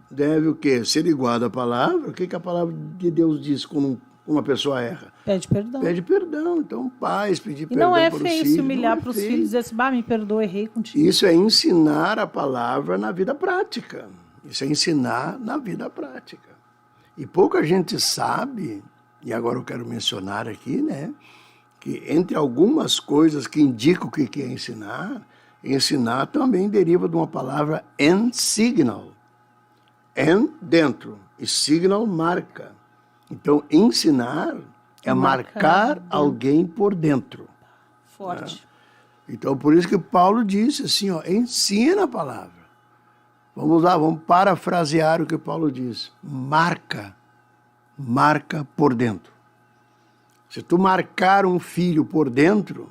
deve o quê? Ser igual à palavra. O que a palavra de Deus diz quando uma pessoa erra? Pede perdão. Pede perdão. Então, pais, pedir E perdão não é para os feio filhos. se humilhar para os feio. filhos e dizer assim, me perdoa, errei contigo. Isso é ensinar a palavra na vida prática. Isso é ensinar na vida prática. E pouca gente sabe, e agora eu quero mencionar aqui, né, que entre algumas coisas que indicam o que é ensinar também deriva de uma palavra signal. Dentro, e signal marca. Então, ensinar é marcar alguém por dentro. Forte. Né? Então, por isso que Paulo disse assim, ensina a palavra. Vamos lá, vamos parafrasear o que Paulo diz. Marca por dentro. Se tu marcar um filho por dentro,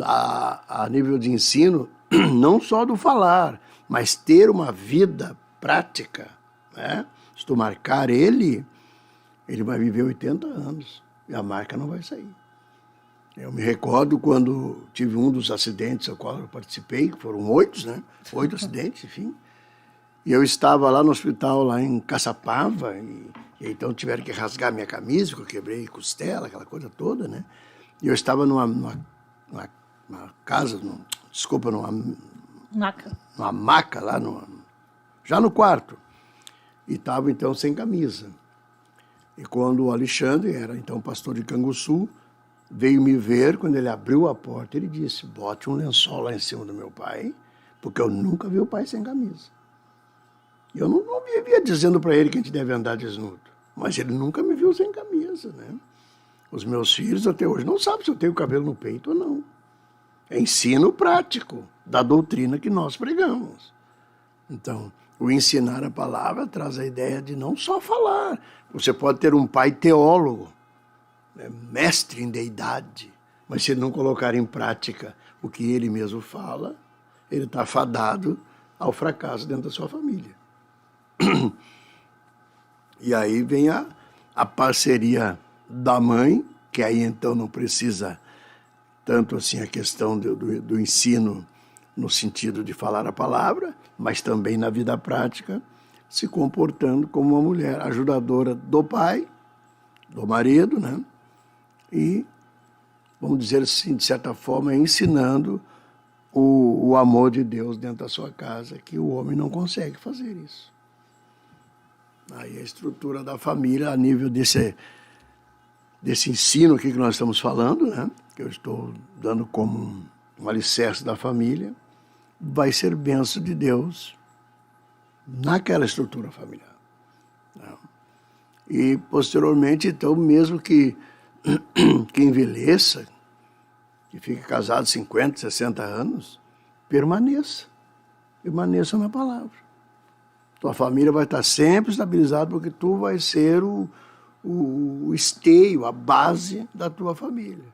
a nível de ensino, não só do falar, mas ter uma vida prática, né? Se tu marcar ele vai viver 80 anos e a marca não vai sair. Eu me recordo quando tive um dos acidentes ao qual eu participei, que foram 8, né? 8 acidentes, enfim. E eu estava lá no hospital, lá em Caçapava, e então tiveram que rasgar minha camisa, porque eu quebrei costela, aquela coisa toda, né? E eu estava numa casa, numa maca lá, já no quarto. E estava, então, sem camisa. E quando o Alexandre, era então pastor de Canguçu, veio me ver, quando ele abriu a porta, ele disse, bote um lençol lá em cima do meu pai, porque eu nunca vi o pai sem camisa. Eu não vivia dizendo para ele que a gente deve andar desnudo, mas ele nunca me viu sem camisa, né? Os meus filhos até hoje não sabem se eu tenho cabelo no peito ou não. É ensino prático da doutrina que nós pregamos. Então, o ensinar a palavra traz a ideia de não só falar. Você pode ter um pai teólogo, né, mestre em deidade, mas se ele não colocar em prática o que ele mesmo fala, ele está fadado ao fracasso dentro da sua família. E aí vem a parceria da mãe, que aí então não precisa tanto assim a questão do ensino no sentido de falar a palavra, mas também na vida prática, se comportando como uma mulher ajudadora do pai, do marido, né? E, vamos dizer assim, de certa forma, ensinando o amor de Deus dentro da sua casa, que o homem não consegue fazer isso. Aí a estrutura da família, a nível desse ensino aqui que nós estamos falando, né? Que eu estou dando como um alicerce da família, vai ser bênção de Deus naquela estrutura familiar. Né? E, posteriormente, então, mesmo que envelheça, que fique casado 50, 60 anos, permaneça na palavra. Tua família vai estar sempre estabilizada, porque tu vai ser o esteio, a base da tua família.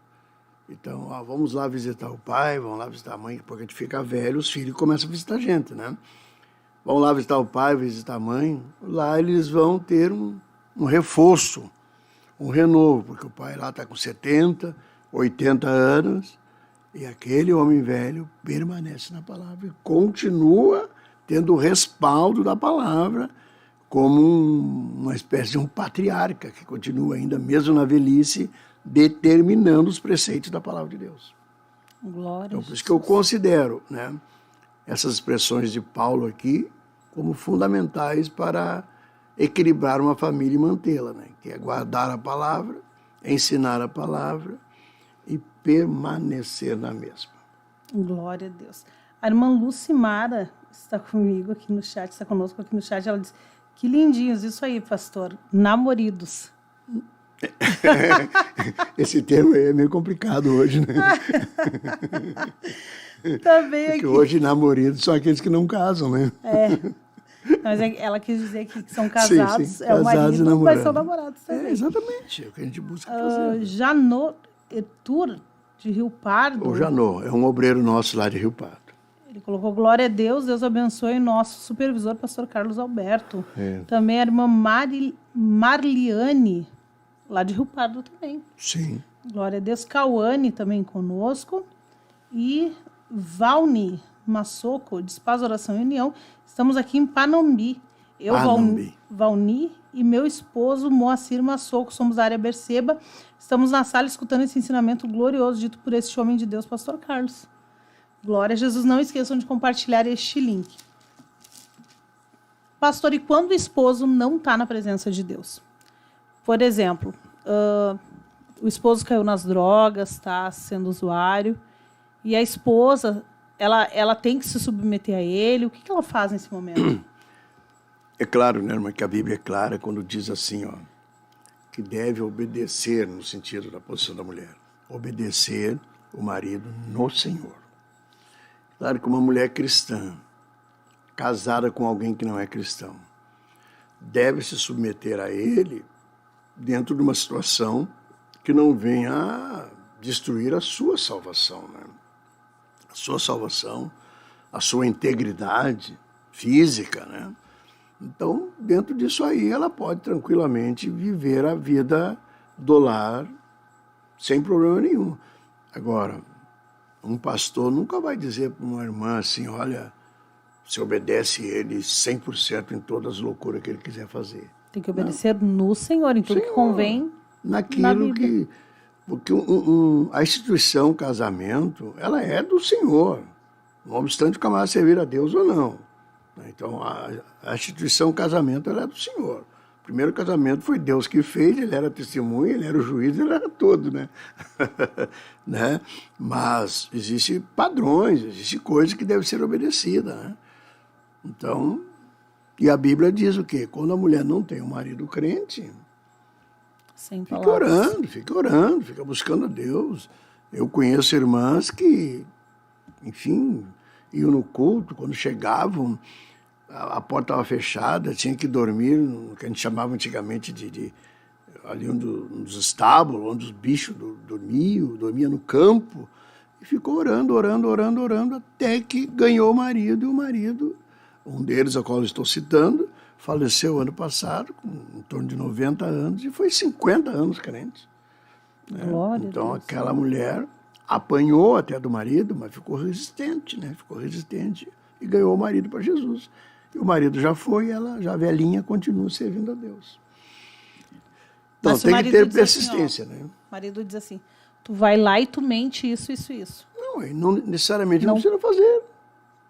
Então, vamos lá visitar o pai, vamos lá visitar a mãe, porque a gente fica velho, os filhos começam a visitar a gente, né? Vamos lá visitar o pai, visitar a mãe. Lá eles vão ter um reforço, um renovo, porque o pai lá está com 70, 80 anos, e aquele homem velho permanece na palavra e continua tendo o respaldo da palavra como uma espécie de um patriarca que continua ainda, mesmo na velhice, determinando os preceitos da palavra de Deus. Glória. Então, por isso que eu considero, né, essas expressões de Paulo aqui como fundamentais para equilibrar uma família e mantê-la, né, que é guardar a palavra, ensinar a palavra e permanecer na mesma. Glória a Deus. A irmã Lucimara está comigo aqui no chat, está conosco aqui no chat. Ela diz, que lindinhos, isso aí, pastor, namoridos. Esse termo aí é meio complicado hoje, né? Também porque aqui. Hoje namoridos são aqueles que não casam, né? Mas ela quis dizer que são casados, sim. é o Casados marido, mas são namorados também. Exatamente, é o que a gente busca fazer. Janot Etur, de Rio Pardo. O Janot é um obreiro nosso lá de Rio Pardo. Ele colocou, glória a Deus, Deus abençoe nosso supervisor, pastor Carlos Alberto. É. Também a irmã Marliane, lá de Rio Pardo também. Sim. Glória a Deus. Cauane também conosco. E Valni Massoco, de Paz, Oração e União. Estamos aqui em Panambi. Eu, Valni, e meu esposo Moacir Massoco, somos da área Berceba. Estamos na sala escutando esse ensinamento glorioso dito por este homem de Deus, pastor Carlos. Glória a Jesus. Não esqueçam de compartilhar este link. Pastor, e quando o esposo não está na presença de Deus? Por exemplo, o esposo caiu nas drogas, está sendo usuário, e a esposa, ela tem que se submeter a ele. O que ela faz nesse momento? É claro, né, irmã, que a Bíblia é clara quando diz assim, ó, que deve obedecer, no sentido da posição da mulher, obedecer o marido no Senhor. Claro que uma mulher cristã, casada com alguém que não é cristão, deve se submeter a ele dentro de uma situação que não venha a destruir a sua salvação, né? A sua salvação, a sua integridade física, né? Então, dentro disso aí, ela pode tranquilamente viver a vida do lar sem problema nenhum. Agora, um pastor nunca vai dizer para uma irmã assim, olha, você obedece ele 100% em todas as loucuras que ele quiser fazer. Tem que obedecer no Senhor, em tudo que convém. Naquilo que... Porque a instituição casamento, ela é do Senhor. Não obstante o camarada servir a Deus ou não. Então, a instituição casamento, ela é do Senhor. primeiro casamento foi Deus que fez, ele era testemunha, ele era o juiz, ele era tudo, né? Né? Mas existem padrões, existem coisas que devem ser obedecidas, né? Então, e a Bíblia diz o quê? Quando a mulher não tem um marido crente, Sem fica palavras. orando, fica buscando a Deus. Eu conheço irmãs que, enfim, iam no culto, quando chegavam, a porta estava fechada, tinha que dormir no que a gente chamava antigamente ali um dos estábulos, onde os bichos dormia no campo, e ficou orando, até que ganhou o marido, e o marido, um deles, ao qual eu estou citando, faleceu ano passado, com em torno de 90 anos, e foi 50 anos crente. Né? Glória a Então, Deus. aquela mulher apanhou até do marido, mas ficou resistente, né? Ficou resistente e ganhou o marido para Jesus. E o marido já foi, ela, já velhinha, continua servindo a Deus. Então, Mas se o tem que marido ter diz persistência, assim, ó, né? O marido diz assim, tu vai lá e tu mente isso. Não, e não necessariamente Não. não precisa fazer.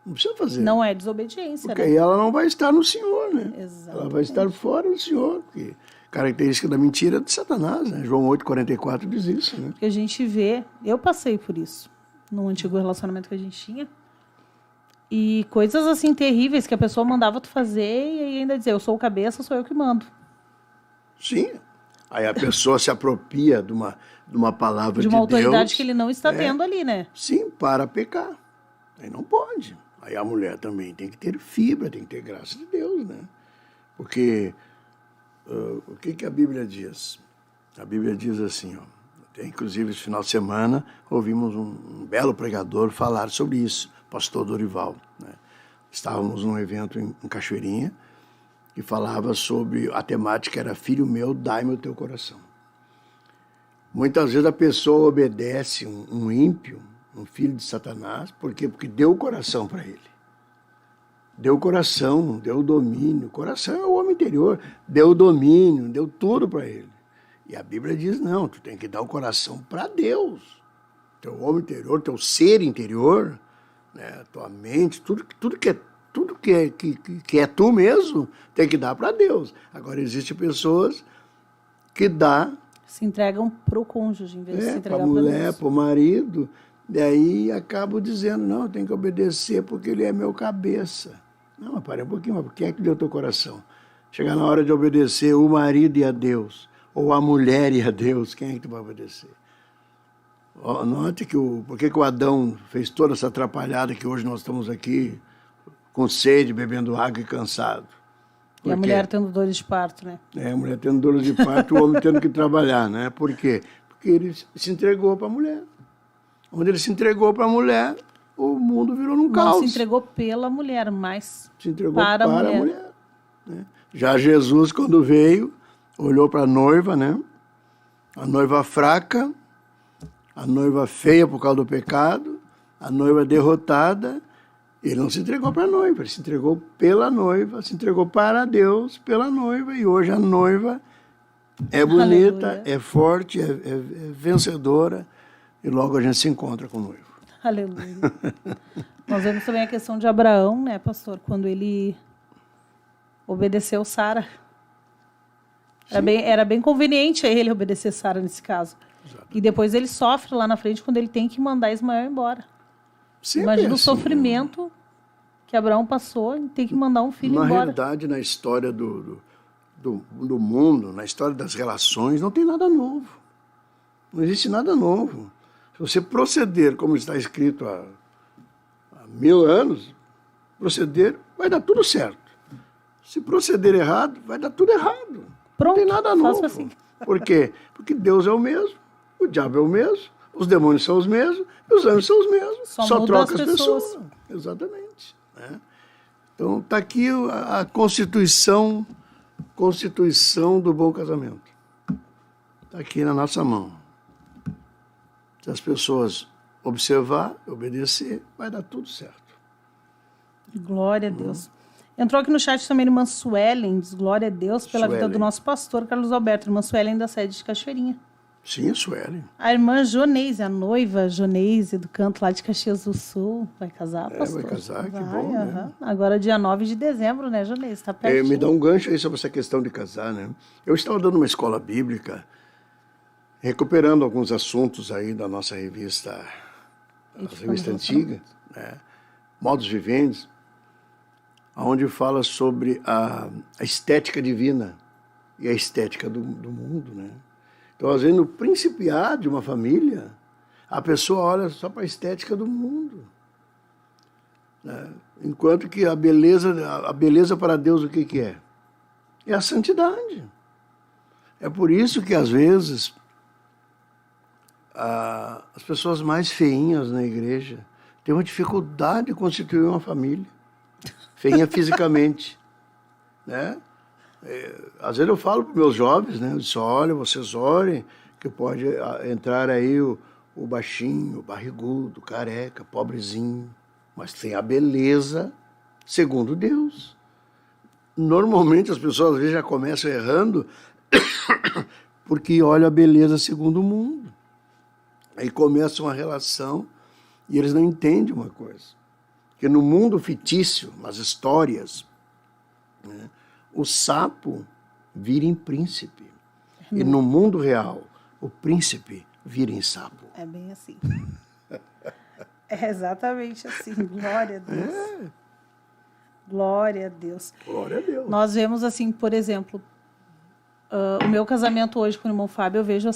Não precisa fazer. Não é desobediência, Porque né? aí ela não vai estar no Senhor, né? Exatamente. Ela vai estar fora do Senhor. Porque característica da mentira é de Satanás, né? João 8,44 diz isso, né? Porque a gente vê, eu passei por isso, no antigo relacionamento que a gente tinha, e coisas assim terríveis que a pessoa mandava tu fazer e aí ainda dizer, eu sou o cabeça, sou eu que mando. Sim. Aí a pessoa se apropria de uma palavra De uma autoridade Deus, que ele não está tendo ali, né? sim, para pecar. Aí não pode. Aí a mulher também tem que ter fibra, tem que ter graça de Deus, né? Porque o que a Bíblia diz? A Bíblia diz assim, ó, até inclusive esse final de semana ouvimos um belo pregador falar sobre isso, pastor Dorival, né? Estávamos num evento em Cachoeirinha e falava sobre, a temática era filho meu, dai-me o teu coração. Muitas vezes a pessoa obedece um ímpio, um filho de Satanás, por quê? Porque deu o coração para ele. Deu o coração, deu o domínio. O coração é o homem interior. Deu o domínio, deu tudo para ele. E a Bíblia diz, não, tu tem que dar o coração para Deus. Teu homem interior, teu ser interior, né, tua mente, tudo que é tu mesmo, tem que dar para Deus. Agora, existem pessoas que dá Se entregam pro cônjuge, em vez de se para entregar a para mulher, Deus. para o marido, daí acabo dizendo, não, eu tenho que obedecer porque ele é meu cabeça. Não, mas para um pouquinho, mas quem é que deu teu coração? Chegar na hora de obedecer o marido e a Deus, ou a mulher e a Deus, quem é que tu vai obedecer? Note que por que o Adão fez toda essa atrapalhada que hoje nós estamos aqui com sede, bebendo água e cansado. E a mulher tendo dores de parto, né? A mulher tendo dor de parto, o homem tendo que trabalhar, né? Por quê? Porque ele se entregou para a mulher. Onde ele se entregou para a mulher, o mundo virou num caos. Não se entregou pela mulher, mas Se entregou para para a a mulher. mulher, né? Já Jesus, quando veio, olhou para a noiva, né? A noiva fraca, a noiva feia por causa do pecado, a noiva derrotada. Ele não se entregou para a noiva, ele se entregou pela noiva, se entregou para Deus pela noiva, e hoje a noiva é bonita, Aleluia. é forte, é vencedora, e logo a gente se encontra com o noivo. Aleluia. Nós vemos também a questão de Abraão, né, pastor? Quando ele obedeceu Sara. Era bem conveniente a ele obedecer Sara nesse caso. Exatamente. E depois ele sofre lá na frente quando ele tem que mandar Ismael embora. Sempre Imagina é o assim, sofrimento que Abraão passou em ter que mandar um filho Na embora. realidade, na história do mundo, na história das relações, não tem nada novo. Não existe nada novo. Se você proceder como está escrito há 1000 anos, proceder, vai dar tudo certo. Se proceder errado, vai dar tudo errado. Pronto, não tem nada faço novo. assim. Por quê? Porque Deus é o mesmo, o diabo é o mesmo, os demônios são os mesmos e os anjos são os mesmos. Só muda troca as as pessoas. pessoas. Exatamente. Né? Então, está aqui a Constituição do bom casamento. Está aqui na nossa mão. Se as pessoas observar, obedecer, vai dar tudo certo. Glória a Deus. Entrou aqui no chat também irmã Suelen, diz glória a Deus pela vida Suelen. do nosso pastor Carlos Alberto, irmã Suelen da sede de Cachoeirinha. Sim, a Sueli. A irmã Joneise, a noiva Joneise, do canto lá de Caxias do Sul, vai casar, pastor? Vai casar, que Vai, bom, né? Agora, dia 9 de dezembro, né, Joneise? Tá pertinho. Me dá um gancho aí sobre essa questão de casar, né? Eu estava dando uma escola bíblica, recuperando alguns assuntos aí da nossa revista, a revista antiga, né? Modos Viventes, onde fala sobre a estética divina e a estética do mundo, né? Então, às vezes, no principiar de uma família, a pessoa olha só para a estética do mundo, né? Enquanto que a beleza para Deus, o que é? É a santidade. É por isso que, às vezes, as pessoas mais feinhas na igreja têm uma dificuldade de constituir uma família. Feinha fisicamente, né? Às vezes eu falo para os meus jovens, né? Eu disse, olha, vocês orem, que pode entrar aí o baixinho, o barrigudo, o careca, pobrezinho, mas tem a beleza segundo Deus. Normalmente as pessoas às vezes já começam errando porque olham a beleza segundo o mundo. Aí começa uma relação e eles não entendem uma coisa. Que no mundo fictício, nas histórias, né, o sapo vira em príncipe. E no mundo real, o príncipe vira em sapo. É bem assim. É exatamente assim. Glória a Deus. Glória a Deus. Glória a Deus. Nós vemos assim, por exemplo, o meu casamento hoje com o irmão Fábio, eu vejo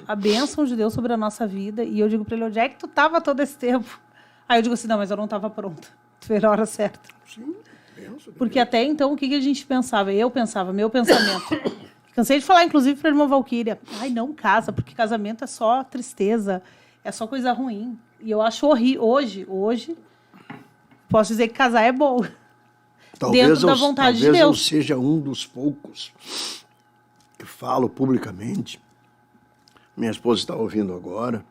a bênção de Deus sobre a nossa vida e eu digo para ele, onde é que tu estava todo esse tempo? Aí eu digo assim, não, mas eu não estava pronta. Tu veio a hora certa. Sim. Porque até então, o que a gente pensava? Eu pensava, meu pensamento. Cansei de falar, inclusive, para a irmã Valquíria. Ai, não casa, porque casamento é só tristeza, é só coisa ruim. E eu acho horrível. Hoje, posso dizer que casar é bom. Dentro da vontade de Deus. Talvez eu seja um dos poucos que falo publicamente. Minha esposa está ouvindo agora.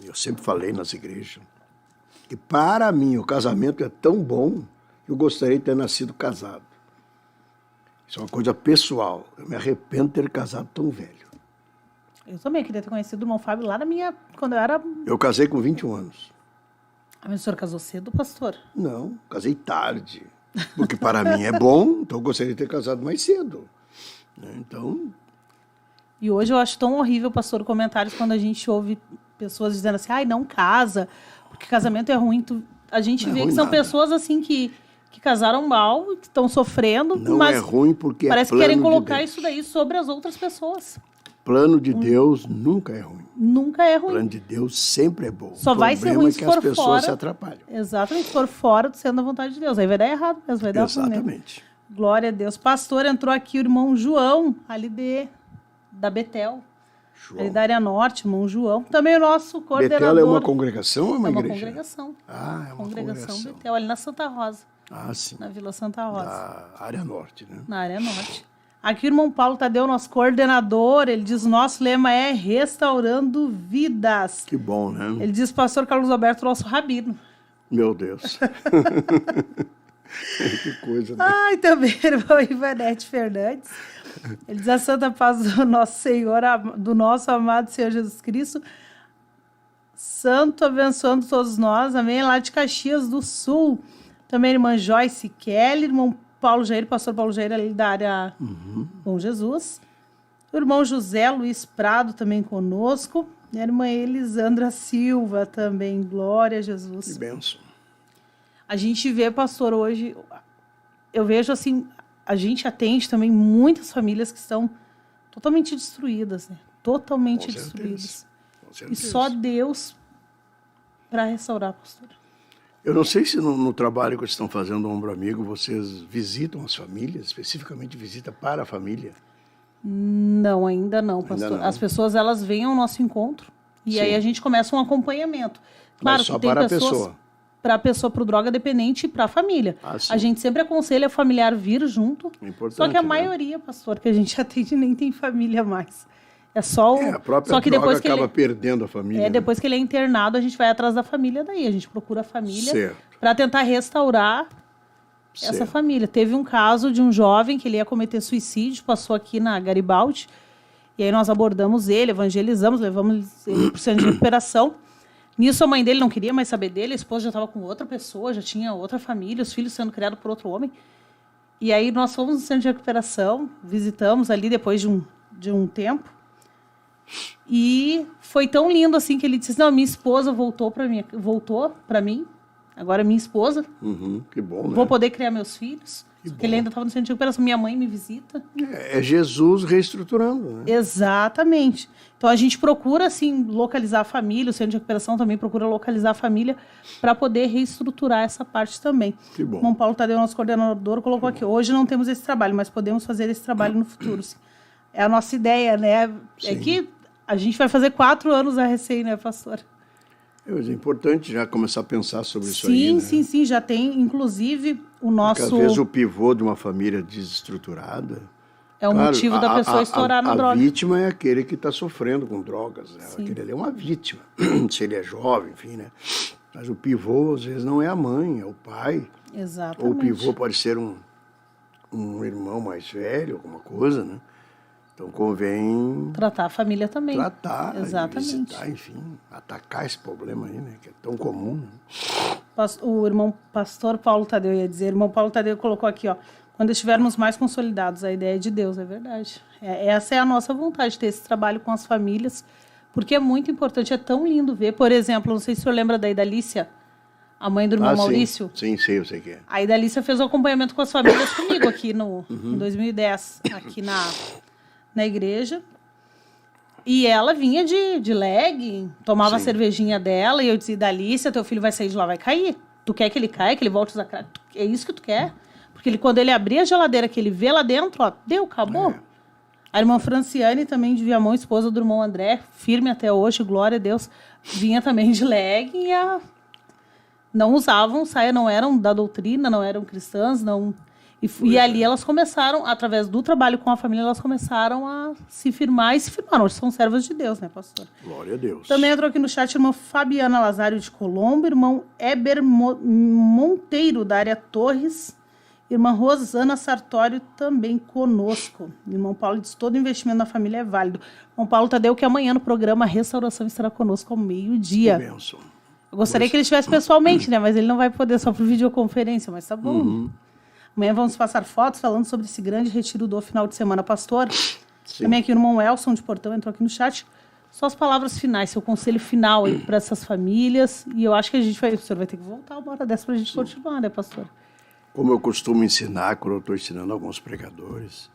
Eu sempre falei nas igrejas. Que para mim o casamento é tão bom que eu gostaria de ter nascido casado. Isso é uma coisa pessoal. Eu me arrependo de ter casado tão velho. Eu também queria ter conhecido o irmão Fábio lá quando eu era... Eu casei com 21 anos. Mas o senhor casou cedo, pastor? Não, casei tarde. Porque para mim é bom, então eu gostaria de ter casado mais cedo. Então... E hoje eu acho tão horrível, pastor, comentários quando a gente ouve pessoas dizendo assim, ai, não casa, porque casamento é ruim. A gente vê que são pessoas assim que casaram mal, que estão sofrendo, não mas é ruim porque parece que plano querem colocar de Deus. Isso daí sobre as outras pessoas. Plano de Deus nunca é ruim. Nunca é ruim. Plano de Deus sempre é bom. Só vai ser ruim se for fora. O problema é que as pessoas se atrapalham. Exatamente, se for fora do sendo da vontade de Deus. Aí vai dar errado, mas vai dar ruim. Exatamente. Glória a Deus. Pastor, entrou aqui o irmão João, ali da Betel. João. Ali da área norte, irmão João. Também o nosso coordenador. Betel é uma congregação ou uma igreja? É uma congregação. Ah, é uma congregação. Betel, ali na Santa Rosa. Ah, sim. Na Vila Santa Rosa. Na área norte, né? Na área norte. Aqui o irmão Paulo Tadeu, nosso coordenador, ele diz, nosso lema é restaurando vidas. Que bom, né? Ele diz, pastor Carlos Alberto, nosso rabino. Meu Deus. Que coisa, né? Ai, também, irmão Ivanete Fernandes. Ele diz, a santa paz do nosso Senhor, do nosso amado Senhor Jesus Cristo, santo abençoando todos nós, amém, lá de Caxias do Sul. Também a irmã Joyce Kelly, irmão Paulo Jair, pastor Paulo Jair, ali da área Bom Jesus. O irmão José Luiz Prado também conosco. E a irmã Elisandra Silva também, glória a Jesus. Que bênção. A gente vê, pastor, hoje, eu vejo assim, a gente atende também muitas famílias que estão totalmente destruídas, né? Totalmente destruídas. Com certeza. E só Deus para restaurar, pastor. Eu não sei se no trabalho que vocês estão fazendo, Ombro Amigo, vocês visitam as famílias, especificamente visita para a família? Não, ainda não, pastor. Ainda não. As pessoas, elas vêm ao nosso encontro e Sim. aí a gente começa um acompanhamento. Claro Mas só que tem para pessoas... a pessoa. Para a pessoa, para o droga dependente e para a família. A gente sempre aconselha o familiar vir junto. Importante, só que a né? maioria, pastor, que a gente atende nem tem família mais. É só o... A própria só que droga depois que acaba ele... perdendo a família. né? Depois que ele é internado, a gente vai atrás da família daí. A gente procura a família Certo. para tentar restaurar essa família. Teve um caso de um jovem que ele ia cometer suicídio, passou aqui na Garibaldi. E aí nós abordamos ele, evangelizamos, levamos ele para o centro de recuperação. Nisso a mãe dele não queria mais saber dele, a esposa já estava com outra pessoa, já tinha outra família, os filhos sendo criados por outro homem. E aí nós fomos no centro de recuperação, visitamos ali depois de um tempo. E foi tão lindo assim que ele disse, não, minha esposa voltou para mim, agora é minha esposa. Que bom, né? Vou poder criar meus filhos. Porque ele ainda estava no centro de recuperação. Minha mãe me visita. É Jesus reestruturando, né? Exatamente. Então, a gente procura, assim, localizar a família. O centro de recuperação também procura localizar a família para poder reestruturar essa parte também. Que bom. O irmão Paulo Tadeu, nosso coordenador, colocou aqui. Hoje não temos esse trabalho, mas podemos fazer esse trabalho no futuro. Sim. É a nossa ideia, né? Sim. É que a gente vai fazer 4 anos a recém, né, pastor? É importante já começar a pensar sobre isso aí, né? Sim. Já tem, inclusive, o nosso... Porque, às vezes, o pivô de uma família desestruturada... É o motivo da pessoa estourar na droga. A vítima é aquele que está sofrendo com drogas, né? Aquele ali é uma vítima. Se ele é jovem, enfim, né? Mas o pivô, às vezes, não é a mãe, é o pai. Exatamente. Ou o pivô pode ser um irmão mais velho, alguma coisa, né? Então, convém... Tratar a família também. Tratar, exatamente. Visitar, enfim, atacar esse problema aí, né? Que é tão comum, né? O irmão pastor Paulo Tadeu ia dizer, o irmão Paulo Tadeu colocou aqui, ó, quando estivermos mais consolidados, a ideia é de Deus, é verdade. Essa é a nossa vontade, ter esse trabalho com as famílias, porque é muito importante, é tão lindo ver. Por exemplo, não sei se o senhor lembra da Idalícia, a mãe do irmão Maurício. Sim, sei, eu sei que é. A Idalícia fez o acompanhamento com as famílias comigo aqui em 2010, aqui na igreja. E ela vinha de legging, tomava a cervejinha dela, e eu dizia, Idalícia, teu filho vai sair de lá, vai cair. Tu quer que ele caia, que ele volte a usar crack? É isso que tu quer? Porque quando ele abrir a geladeira, que ele vê lá dentro, ó, acabou. A irmã Franciane, também de Viamão, esposa do irmão André, firme até hoje, glória a Deus, vinha também de legging e não usavam saia, não eram da doutrina, não eram cristãs, não... E ali elas começaram, através do trabalho com a família, elas começaram a se firmar e se firmaram. Hoje são servas de Deus, né, pastor? Glória a Deus. Também entrou aqui no chat a irmã Fabiana Lazário de Colombo, irmão Eber Monteiro, da área Torres, irmã Rosana Sartório também conosco. Irmão Paulo diz, todo investimento na família é válido. Irmão Paulo Tadeu, que amanhã no programa Restauração estará conosco ao meio-dia. Que bênção. Eu gostaria que ele estivesse pessoalmente, né? Mas ele não vai poder, só por videoconferência, mas tá bom. Amanhã vamos passar fotos falando sobre esse grande retiro do final de semana, pastor. Sim. Também aqui o irmão Elson de Portão entrou aqui no chat. Só as palavras finais, seu conselho final aí para essas famílias. E eu acho que o senhor vai ter que voltar uma hora dessa para a gente continuar, né, pastor? Como eu costumo ensinar, quando eu estou ensinando alguns pregadores,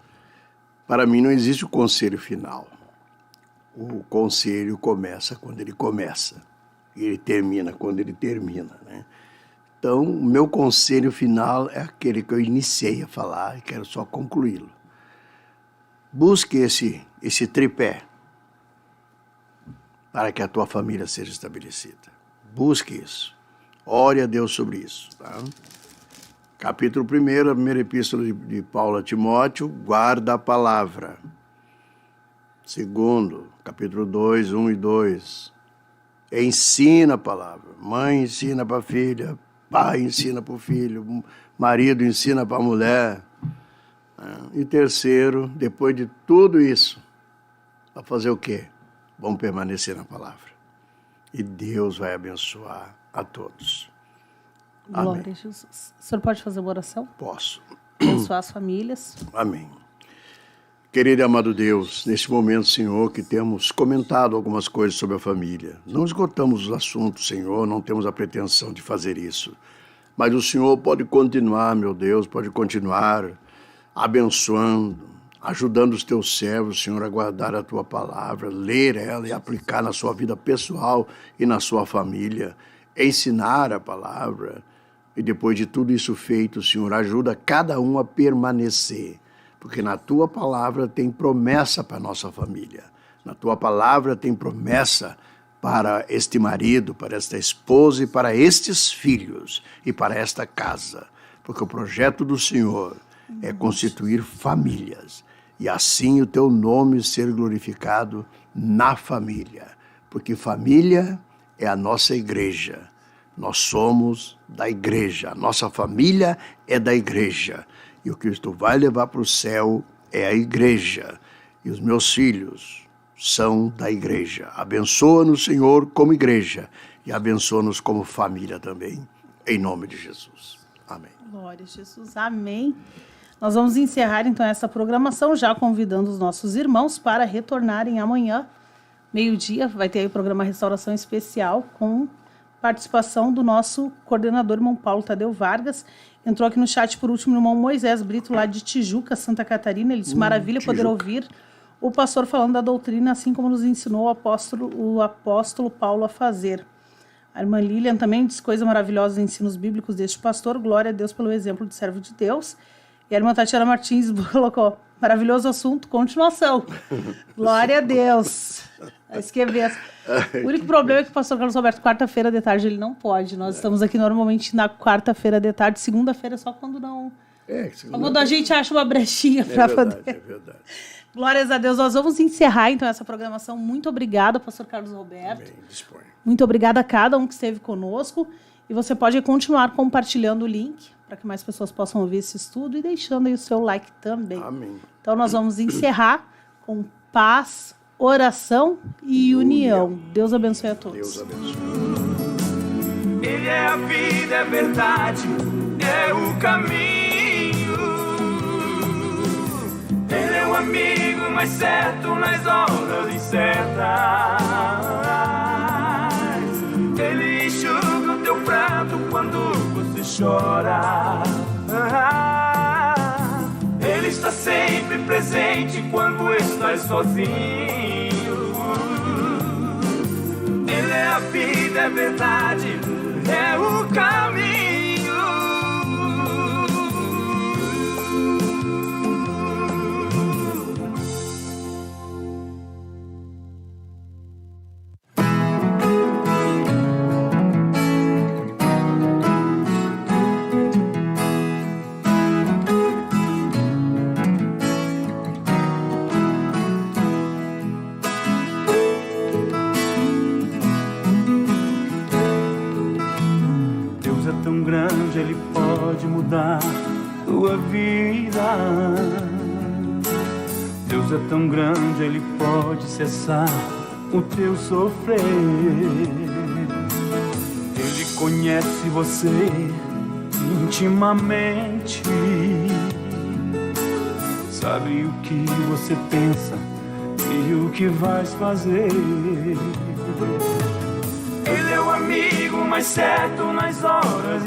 para mim não existe o conselho final. O conselho começa quando ele começa. E ele termina quando ele termina, né? Então, o meu conselho final é aquele que eu iniciei a falar e quero só concluí-lo. Busque esse tripé para que a tua família seja estabelecida. Busque isso. Ore a Deus sobre isso. Tá? Capítulo 1, a primeira epístola de Paulo a Timóteo, guarda a palavra. 2, capítulo 2, 1 e 2. Ensina a palavra. Mãe ensina para a filha. Pai ensina para o filho, marido ensina para a mulher. E 3, depois de tudo isso, vai fazer o quê? Vamos permanecer na palavra. E Deus vai abençoar a todos. Glória Amém. a Jesus. O senhor pode fazer uma oração? Posso. Abençoar as famílias. Amém. Querido e amado Deus, neste momento, Senhor, que temos comentado algumas coisas sobre a família. Não esgotamos os assuntos, Senhor, não temos a pretensão de fazer isso. Mas o Senhor pode continuar, meu Deus, pode continuar abençoando, ajudando os teus servos, Senhor, a guardar a tua palavra, ler ela e aplicar na sua vida pessoal e na sua família, ensinar a palavra. E depois de tudo isso feito, Senhor, ajuda cada um a permanecer. Porque na tua palavra tem promessa para a nossa família. Na tua palavra tem promessa para este marido, para esta esposa e para estes filhos e para esta casa. Porque o projeto do Senhor é constituir famílias. E assim o teu nome ser glorificado na família. Porque família é a nossa igreja. Nós somos da igreja. A nossa família é da igreja. E o que tu vai levar para o céu é a igreja. e os meus filhos são da igreja. Abençoa-nos, Senhor, como igreja e abençoa-nos como família também, em nome de Jesus. Amém. Glória a Jesus. Amém. Nós vamos encerrar então essa programação, já convidando os nossos irmãos para retornarem amanhã, meio-dia. Vai ter aí o programa Restauração Especial com participação do nosso coordenador, irmão Paulo Tadeu Vargas. Entrou aqui no chat por último o irmão Moisés Brito, lá de Tijuca, Santa Catarina. Ele disse, maravilha poder ouvir o pastor falando da doutrina, assim como nos ensinou o apóstolo Paulo a fazer. A irmã Lilian também diz coisa maravilhosa dos ensinos bíblicos deste pastor. Glória a Deus pelo exemplo de servo de Deus. E a irmã Tatiana Martins colocou, maravilhoso assunto, continuação. Glória a Deus. Isso que é bem. O único problema é que o pastor Carlos Roberto, quarta-feira de tarde, ele não pode. Nós estamos aqui normalmente na quarta-feira de tarde, segunda-feira só quando não... Só quando a gente acha uma brechinha para poder... É verdade. Glórias a Deus. Nós vamos encerrar, então, essa programação. Muito obrigada, pastor Carlos Roberto. Bem, dispõe. Muito obrigada a cada um que esteve conosco. E você pode continuar compartilhando o link para que mais pessoas possam ouvir esse estudo e deixando aí o seu like também. Amém. Então, nós vamos encerrar com paz, oração e união. Deus abençoe a todos. Deus abençoe. Ele é a vida, é a verdade, é o caminho. Ele é o amigo mais certo nas horas incertas. Ele enxuga o teu pranto quando você chora. Ele está sempre presente quando estás sozinho. Ele é a vida, é a verdade, é o caminho. Ele pode mudar tua vida. Deus é tão grande, Ele pode cessar o teu sofrer. Ele conhece você intimamente, sabe o que você pensa e o que vais fazer. Ele é o amigo mais certo nas horas